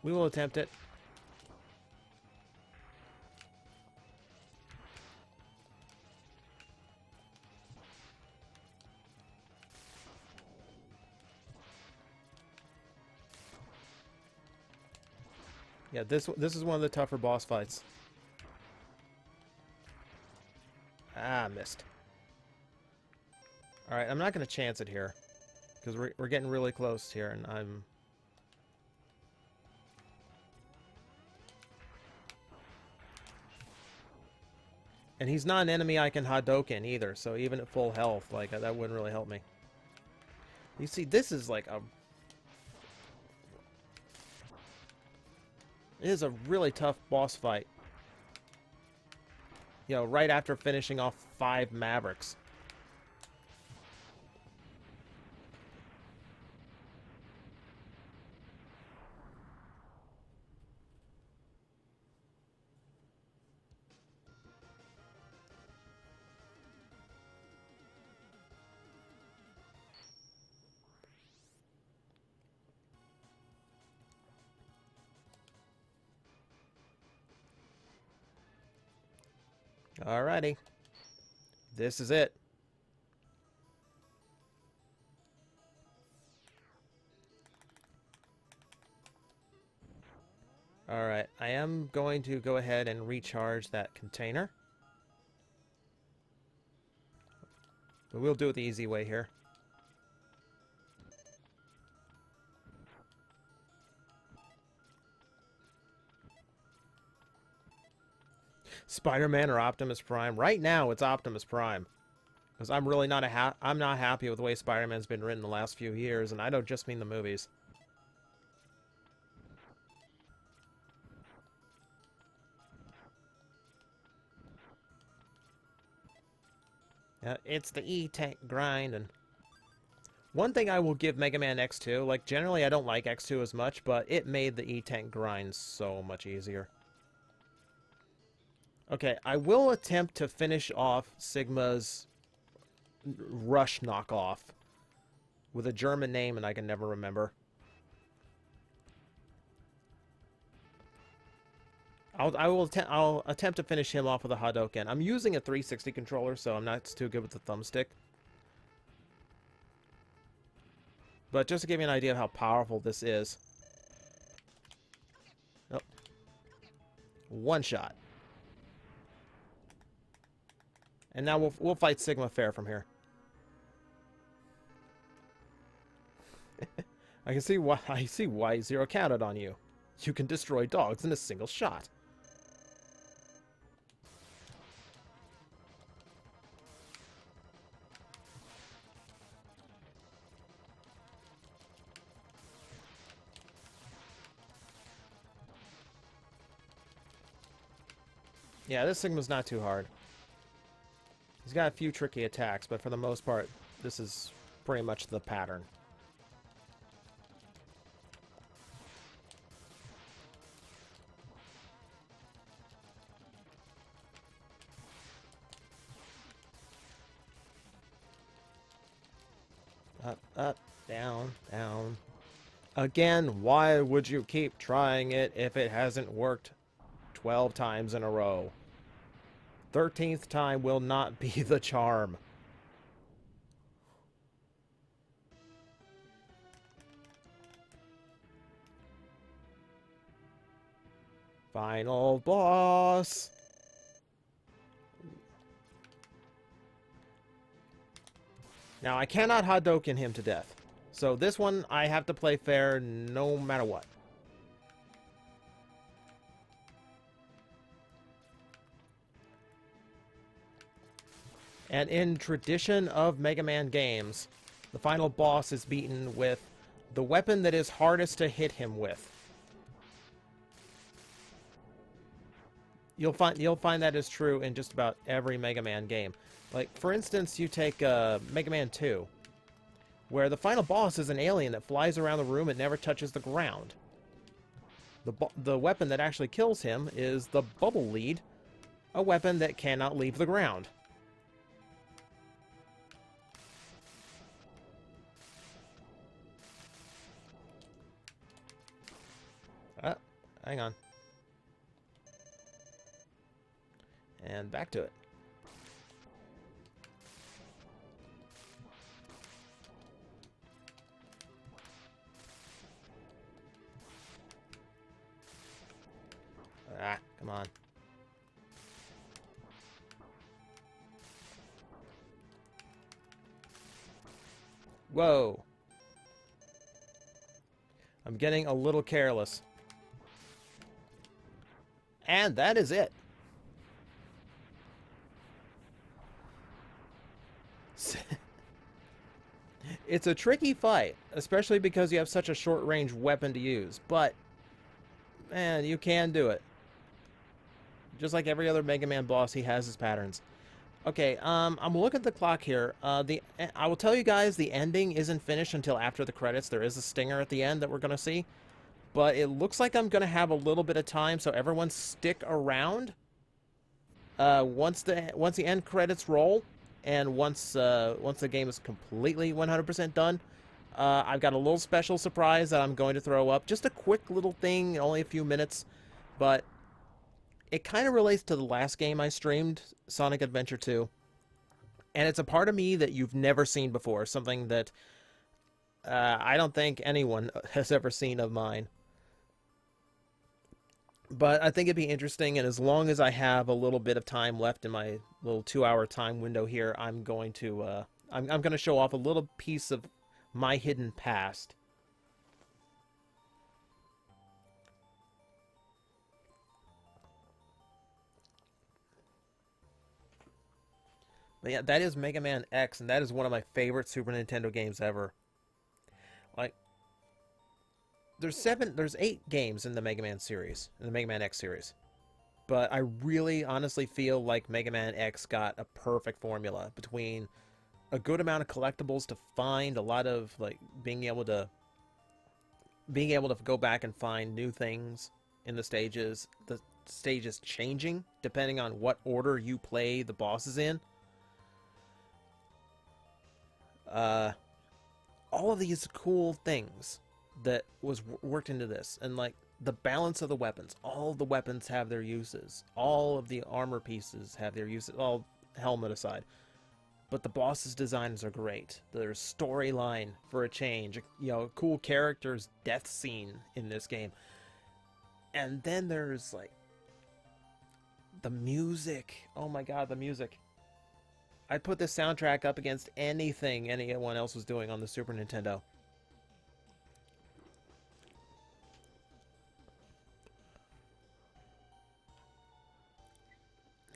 we will attempt it. Yeah, this is one of the tougher boss fights. Ah, missed. Alright, I'm not going to chance it here. Because we're getting really close here, and I'm... And he's not an enemy I can Hadouken either, so even at full health, like, that wouldn't really help me. You see, this is like a... It is a really tough boss fight. You know, right after finishing off 5 Mavericks. Alrighty. This is it. Alright, I am going to go ahead and recharge that container. But we'll do it the easy way here. Spider-Man or Optimus Prime? Right now, it's Optimus Prime. Because I'm really not I'm not happy with the way Spider-Man's been written the last few years, and I don't just mean the movies. It's the E-Tank grind, and... One thing I will give Mega Man X2, like, generally I don't like X2 as much, but it made the E-Tank grind so much easier. Okay, I will attempt to finish off Sigma's Rush knockoff with a German name and I can never remember. I'll attempt to finish him off with a Hadouken. I'm using a 360 controller, so I'm not too good with the thumbstick. But just to give you an idea of how powerful this is. Oh. One shot. And now we'll fight Sigma fair from here. I see why Zero counted on you. You can destroy dogs in a single shot. Yeah, this Sigma's not too hard. He's got a few tricky attacks, but for the most part, this is pretty much the pattern. Up, down, down. Again, why would you keep trying it if it hasn't worked 12 times in a row? 13th time will not be the charm. Final boss. Now, I cannot Hadouken him to death. So this one, I have to play fair no matter what. And in tradition of Mega Man games, the final boss is beaten with the weapon that is hardest to hit him with. You'll find that is true in just about every Mega Man game. Like, for instance, you take Mega Man 2, where the final boss is an alien that flies around the room and never touches the ground. The weapon that actually kills him is the Bubble Lead, a weapon that cannot leave the ground. Hang on. And back to it. Ah, come on. Whoa. I'm getting a little careless. And that is it. It's a tricky fight, especially because you have such a short-range weapon to use, but man, you can do it. Just like every other Mega Man boss, he has his patterns. Okay, I'm looking at the clock here. I will tell you guys the ending isn't finished until after the credits. There is a stinger at the end that we're going to see. But it looks like I'm going to have a little bit of time, so everyone stick around. Once the end credits roll, and once the game is completely 100% done, I've got a little special surprise that I'm going to throw up. Just a quick little thing, only a few minutes, but it kind of relates to the last game I streamed, Sonic Adventure 2. And it's a part of me that you've never seen before, something that I don't think anyone has ever seen of mine. But I think it'd be interesting, and as long as I have a little bit of time left in my little 2-hour time window here, I'm going to I'm going to show off a little piece of my hidden past. But yeah, that is Mega Man X, and that is one of my favorite Super Nintendo games ever. Like, there's 8 games in the Mega Man series, in the Mega Man X series. But I really honestly feel like Mega Man X got a perfect formula between a good amount of collectibles to find, a lot of like being able to go back and find new things in the stages changing depending on what order you play the bosses in. All of these cool things that was worked into this, and like the balance of the weapons. All of the weapons have their uses. All of the armor pieces have their uses. All helmet aside. But the bosses' designs are great. There's storyline for a change. You know, cool characters' death scene in this game. And then there's like the music. Oh my god, the music. I'd put this soundtrack up against anything anyone else was doing on the Super Nintendo.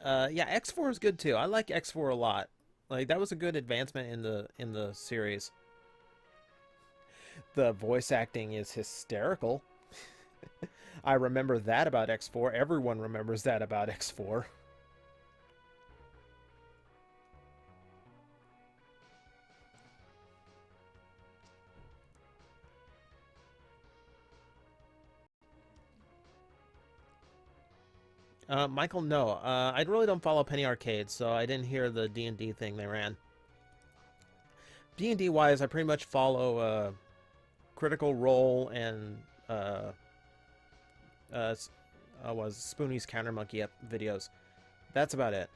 Yeah, X4 is good too. I like X4 a lot. Like, that was a good advancement in the series. The voice acting is hysterical. I remember that about X4. Everyone remembers that about X4. Michael, no. I really don't follow Penny Arcade, so I didn't hear the D&D thing they ran. D&D wise, I pretty much follow Critical Role and was Spoonie's Counter Monkey videos. That's about it.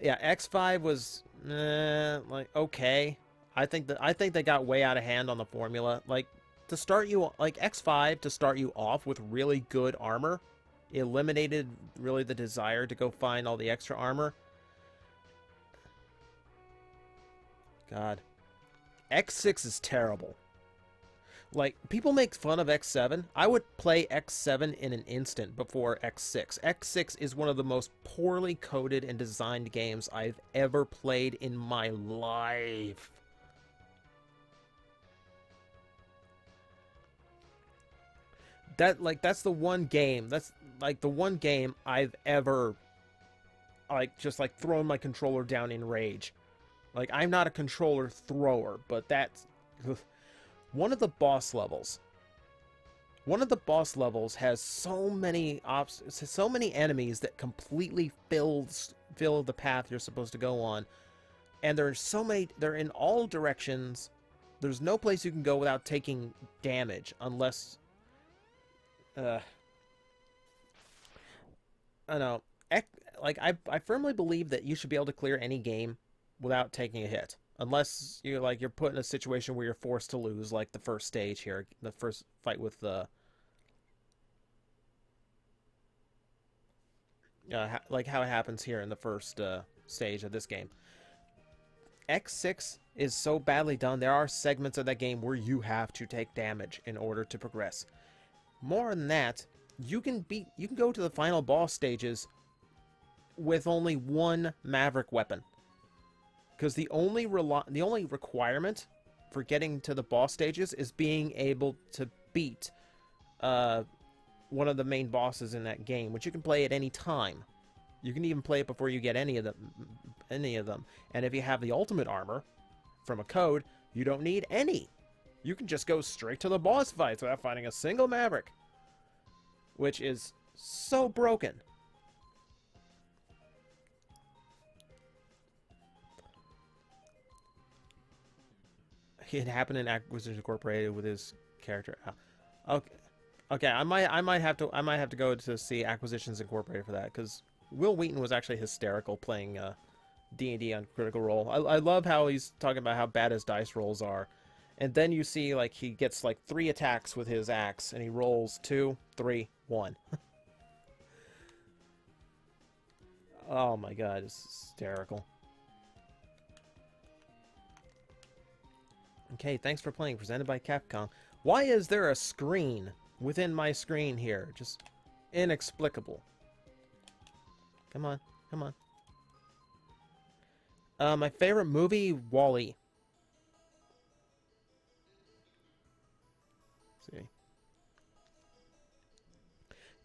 Yeah, X5 was like okay. I think they got way out of hand on the formula. Like to start you like X5 to start you off with really good armor eliminated really the desire to go find all the extra armor. God. X6 is terrible. Like, people make fun of X7. I would play X7 in an instant before X6. X6 is one of the most poorly coded and designed games I've ever played in my life. That's the one game. That's like the one game I've ever just thrown my controller down in rage. Like, I'm not a controller thrower, but that's one of the boss levels. One of the boss levels has so many enemies that completely fill the path you're supposed to go on. And there's so many, they're in all directions. There's no place you can go without taking damage unless I don't know. Like I firmly believe that you should be able to clear any game without taking a hit, unless you're put in a situation where you're forced to lose, like the first stage here, the first fight with the like how it happens here in the first stage of this game. X6 is so badly done. There are segments of that game where you have to take damage in order to progress. More than that, you can go to the final boss stages with only one Maverick weapon. Because the only requirement for getting to the boss stages is being able to beat one of the main bosses in that game, which you can play at any time. You can even play it before you get any of them. And if you have the ultimate armor from a code, you don't need any. You can just go straight to the boss fights without finding a single Maverick, which is so broken. It happened in Acquisitions Incorporated with his character. Okay. I might have to go to see Acquisitions Incorporated for that, because Will Wheaton was actually hysterical playing D&D on Critical Role. I love how he's talking about how bad his dice rolls are, and then you see like he gets like 3 attacks with his axe, and he rolls 2, 3, 1. Oh my god, it's hysterical. Okay, thanks for playing, presented by Capcom. Why is there a screen within my screen here? Just inexplicable. Come on, come on. My favorite movie, WALL-E. See.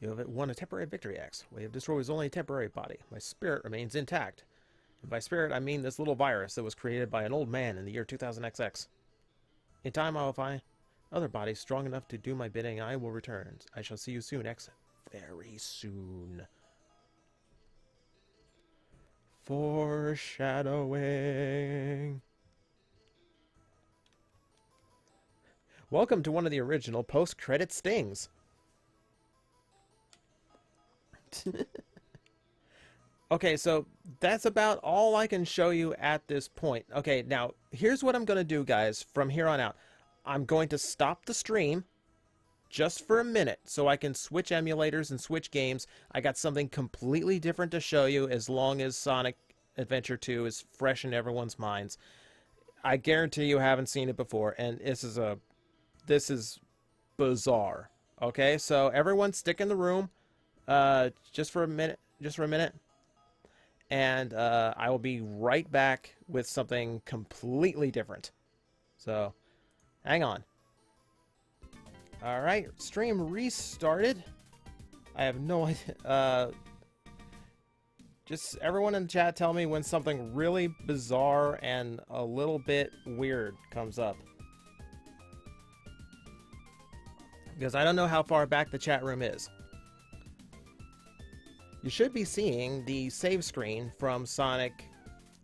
You have won a temporary victory axe. We have destroyed only a temporary body. My spirit remains intact. And by spirit, I mean this little virus that was created by an old man in the year 2000XX. In time, I will find other bodies strong enough to do my bidding. I will return. I shall see you soon, X. Very soon. Foreshadowing. Welcome to one of the original post-credit stings. Okay, so that's about all I can show you at this point. Okay, now, here's what I'm going to do, guys, from here on out. I'm going to stop the stream just for a minute so I can switch emulators and switch games. I got something completely different to show you as long as Sonic Adventure 2 is fresh in everyone's minds. I guarantee you haven't seen it before, and this is bizarre. Okay, so everyone stick in the room just for a minute. And I will be right back with something completely different. So, hang on. Alright, stream restarted. I have no idea. Just everyone in the chat tell me when something really bizarre and a little bit weird comes up. Because I don't know how far back the chat room is. You should be seeing the save screen from Sonic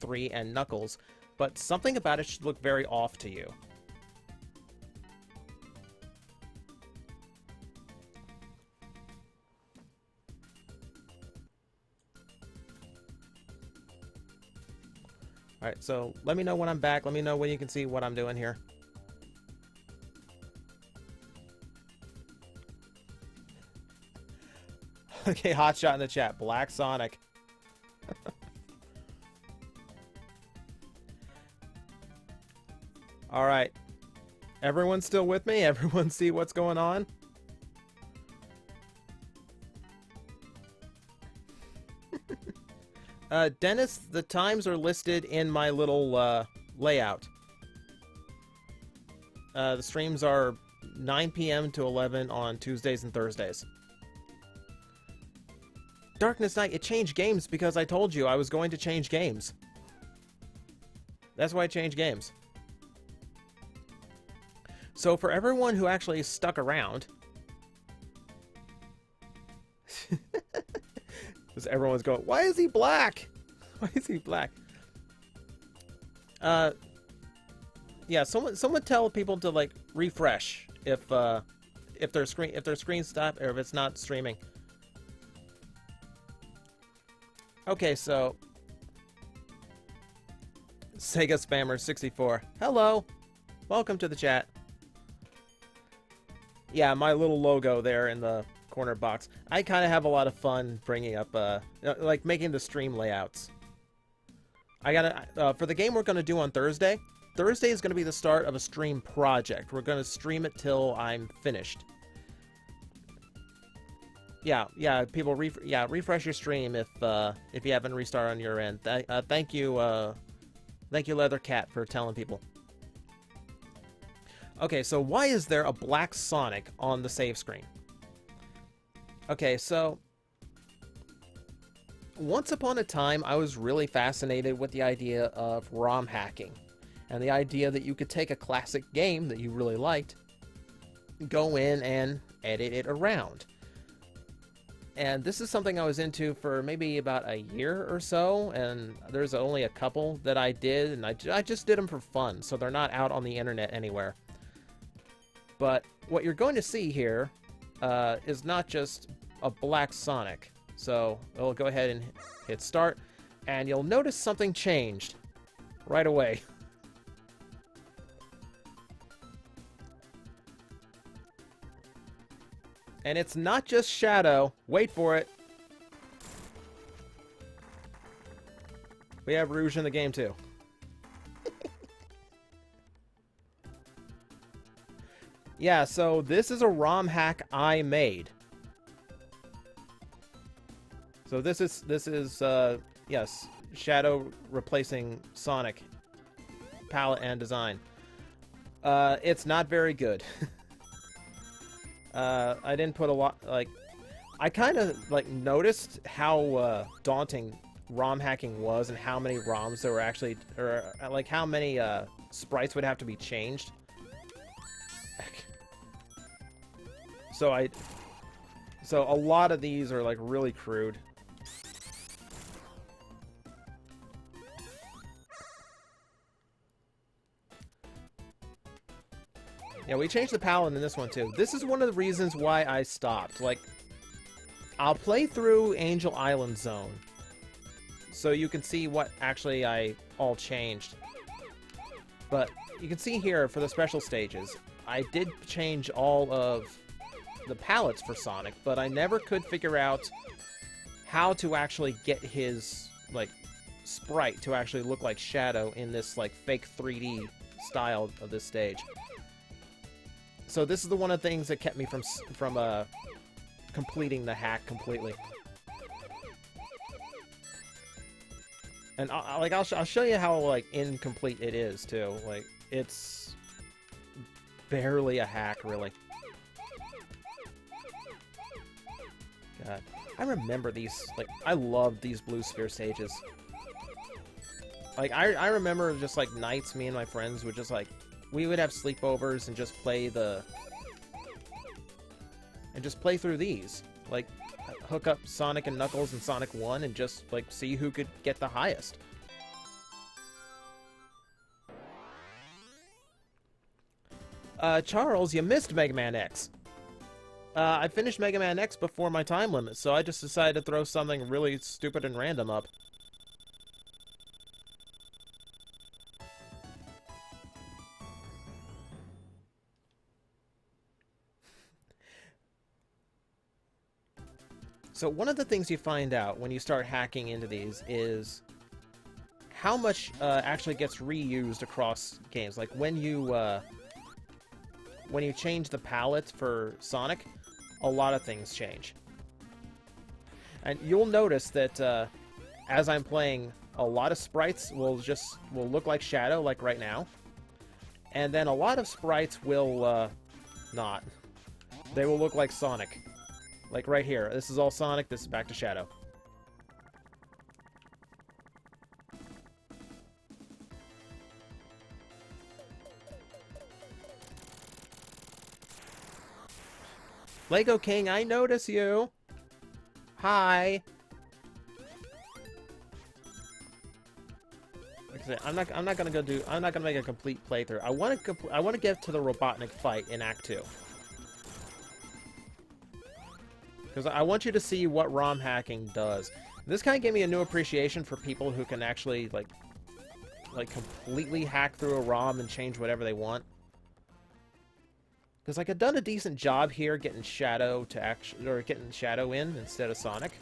3 and Knuckles. but something about it should look very off to you. Alright, so let me know when I'm back. Let me know when you can see what I'm doing here. Okay, Hotshot in the chat. Black Sonic. Alright. Everyone still with me? Everyone see what's going on? Dennis, the times are listed in my little layout. The streams are 9 p.m. to 11 on Tuesdays and Thursdays. Darkness Knight, it changed games because I told you I was going to change games. That's why I changed games. So for everyone who actually stuck around... Because everyone's going, why is he black? Why is he black? Yeah, someone tell people to like refresh if their screen stop or if it's not streaming. Okay, so Sega Spammer 64. Hello. Welcome to the chat. Yeah, my little logo there in the corner box. I kind of have a lot of fun bringing up like making the stream layouts. I gotta for the game we're gonna do on Thursday. Thursday is gonna be the start of a stream project. We're gonna stream it till I'm finished. Yeah, people refresh your stream if you haven't restarted on your end. Thank you Leathercat for telling people. Okay, so why is there a black Sonic on the save screen? Okay, so once upon a time, I was really fascinated with the idea of ROM hacking and the idea that you could take a classic game that you really liked, go in and edit it around. And this is something I was into for maybe about a year or so, and there's only a couple that I did, and I just did them for fun, so they're not out on the internet anywhere. But what you're going to see here is not just a black Sonic. So we'll go ahead and hit start, and you'll notice something changed right away. And it's not just Shadow. Wait for it. We have Rouge in the game too. Yeah, so this is a ROM hack I made. So this is yes, Shadow replacing Sonic palette and design. It's not very good. I didn't put a lot, like, I kind of like noticed how daunting ROM hacking was and how many ROMs there were actually, or like how many sprites would have to be changed. So a lot of these are like really crude. Yeah, we changed the palette in this one too. This is one of the reasons why I stopped. Like, I'll play through Angel Island Zone so you can see what actually I all changed. But you can see here for the special stages, I did change all of the palettes for Sonic, but I never could figure out how to actually get his, like, sprite to actually look like Shadow in this, like, fake 3D style of this stage. So this is the one of the things that kept me from completing the hack completely. And I'll show you how like incomplete it is too. Like it's barely a hack, really. God, I remember these. Like I loved these blue sphere stages. Like I remember just like nights, me and my friends would just like. We would have sleepovers and just play through these. Like, hook up Sonic and Knuckles and Sonic 1 and just, like, see who could get the highest. Charles, you missed Mega Man X. I finished Mega Man X before my time limit, so I just decided to throw something really stupid and random up. So one of the things you find out when you start hacking into these is how much actually gets reused across games. Like when you change the palette for Sonic, a lot of things change. And you'll notice that as I'm playing, a lot of sprites will look like Shadow, like right now. And then a lot of sprites will not. They will look like Sonic. Like right here. This is all Sonic, this is back to Shadow. Lego King, I notice you. Hi. Like I said, I'm not gonna make a complete playthrough. I want to get to the Robotnik fight in Act 2. Because I want you to see what ROM hacking does. This kind of gave me a new appreciation for people who can actually like completely hack through a ROM and change whatever they want. Because like I've done a decent job here getting Shadow in instead of Sonic.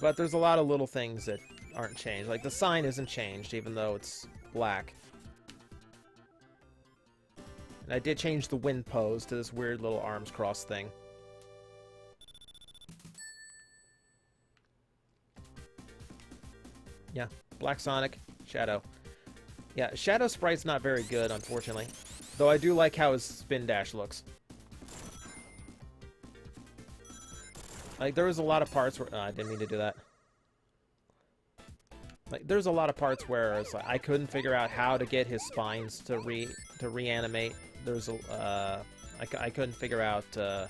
But there's a lot of little things that aren't changed. Like the sign isn't changed even though it's black. And I did change the wind pose to this weird little arms cross thing. Yeah, Black Sonic, Shadow. Yeah, Shadow sprite's not very good, unfortunately. Though I do like how his spin dash looks. Like, there was a lot of parts where... I didn't mean to do that. Like, there's a lot of parts where it's like, I couldn't figure out how to get his spines to reanimate. There's a... I couldn't figure out... a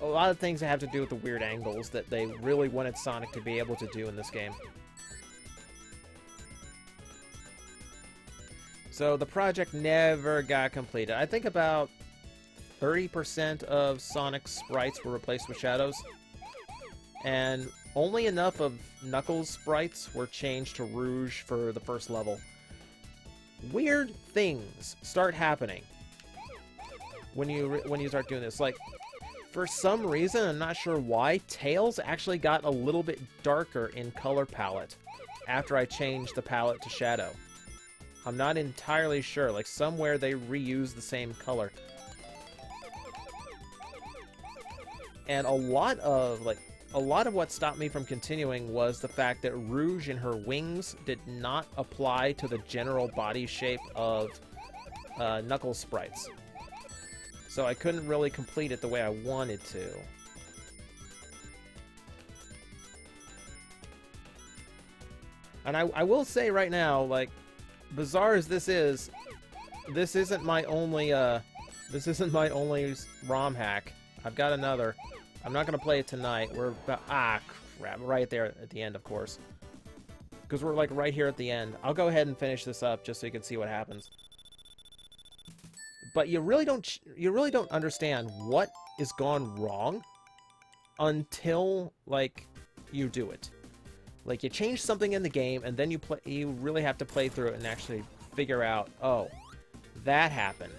lot of things that have to do with the weird angles that they really wanted Sonic to be able to do in this game. So the project never got completed. I think about 30% of Sonic's sprites were replaced with shadows. And only enough of Knuckles' sprites were changed to Rouge for the first level. Weird things start happening when you start doing this. Like, for some reason, I'm not sure why, Tails actually got a little bit darker in color palette after I changed the palette to Shadow. I'm not entirely sure. Like, somewhere they reused the same color. And a lot of what stopped me from continuing was the fact that Rouge and her wings did not apply to the general body shape of Knuckles sprites. So I couldn't really complete it the way I wanted to. And I will say right now, like, bizarre as this isn't my only ROM hack. I've got another. I'm not gonna play it tonight. We're about crap, right there at the end, of course, because we're like right here at the end. I'll go ahead and finish this up just so you can see what happens. But you really don't understand what is gone wrong until like you do it. Like, you change something in the game, and then you really have to play through it and actually figure out, oh, that happened.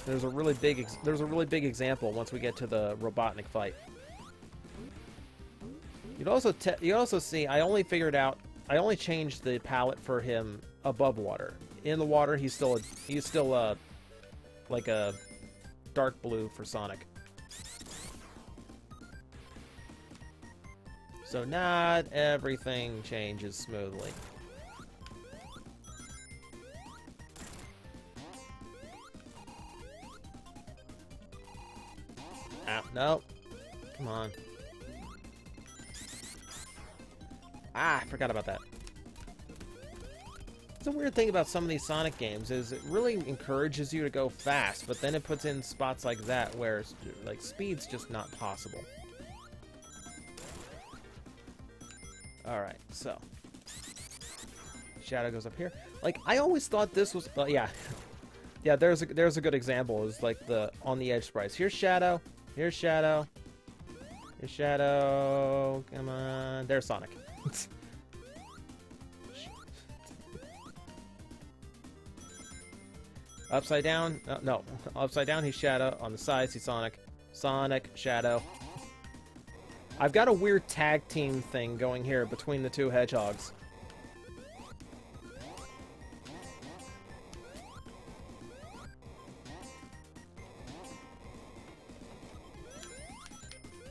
There's a really big example once we get to the Robotnik fight. You'd also see I only changed the palette for him above water. In the water, he's still like a dark blue for Sonic. So not everything changes smoothly. Ah, no. Come on. Ah, I forgot about that. It's a weird thing about some of these Sonic games is it really encourages you to go fast, but then it puts in spots like that where like speed's just not possible. Alright, so. Shadow goes up here. Like, I always thought this was... yeah. Yeah, there's a good example. Is like the on the edge sprites. Here's Shadow. Here's Shadow. Here's Shadow. Come on. There's Sonic. Upside down. No. Upside down, he's Shadow. On the sides, he's Sonic. Sonic, Shadow. I've got a weird tag team thing going here between the two hedgehogs.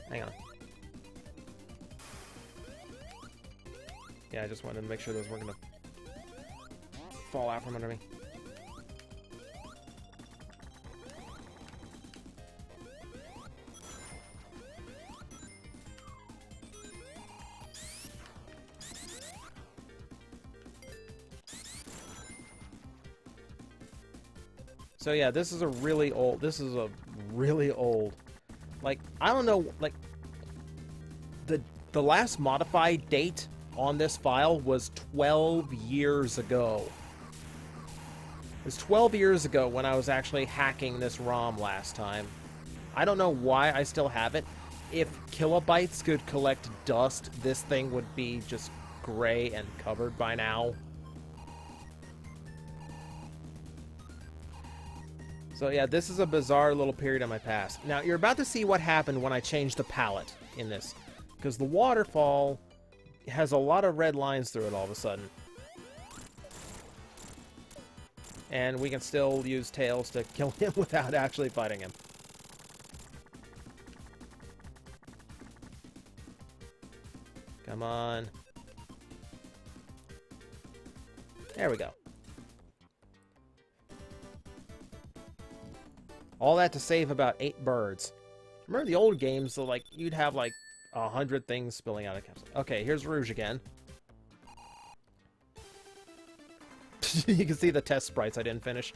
Hang on. Yeah, I just wanted to make sure those weren't going to fall out from under me. So yeah, this is a really old, like, I don't know, like, the last modified date on this file was 12 years ago. It was 12 years ago when I was actually hacking this ROM last time. I don't know why I still have it. If kilobytes could collect dust, this thing would be just gray and covered by now. So yeah, this is a bizarre little period in my past. Now, you're about to see what happened when I changed the palette in this. Because the waterfall has a lot of red lines through it all of a sudden. And we can still use Tails to kill him without actually fighting him. Come on. There we go. All that to save about 8 birds. Remember the old games, so like you'd have like 100 things spilling out of capsule. Okay, here's Rouge again. You can see the test sprites I didn't finish.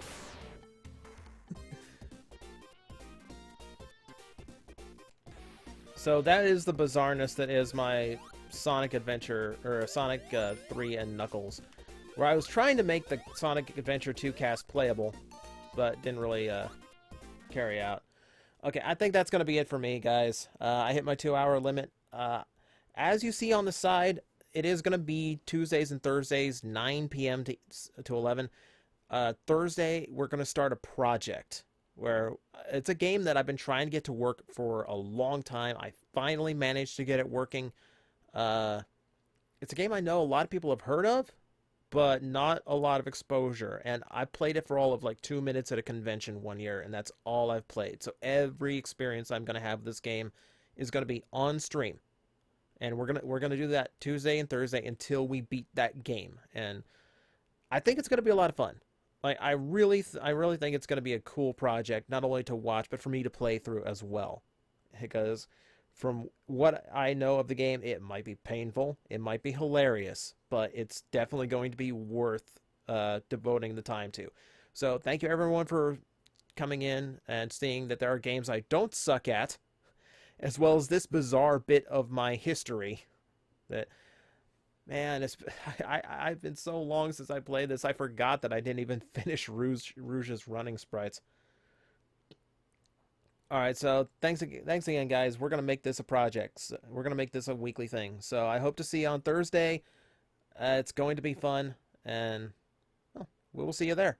So that is the bizarreness that is my Sonic Adventure, or Sonic 3 and Knuckles. Where I was trying to make the Sonic Adventure 2 cast playable, but didn't really carry out. Okay, I think that's going to be it for me, guys. I hit my 2-hour limit. As you see on the side, it is going to be Tuesdays and Thursdays, 9 p.m. to 11. Thursday, we're going to start a project where it's a game that I've been trying to get to work for a long time. I finally managed to get it working. It's a game I know a lot of people have heard of, but not a lot of exposure. And I played it for all of like 2 minutes at a convention one year, and that's all I've played. So every experience I'm going to have with this game is going to be on stream. And we're gonna do that Tuesday and Thursday until we beat that game. And I think it's going to be a lot of fun. Like, I really think it's going to be a cool project, not only to watch, but for me to play through as well. Because from what I know of the game, it might be painful, it might be hilarious, but it's definitely going to be worth devoting the time to. So thank you everyone for coming in and seeing that there are games I don't suck at, as well as this bizarre bit of my history that, man, I've been so long since I played this, I forgot that I didn't even finish Rouge's running sprites. Alright, so thanks again, guys. We're going to make this a project. We're going to make this a weekly thing. So I hope to see you on Thursday. It's going to be fun, and well, we will see you there.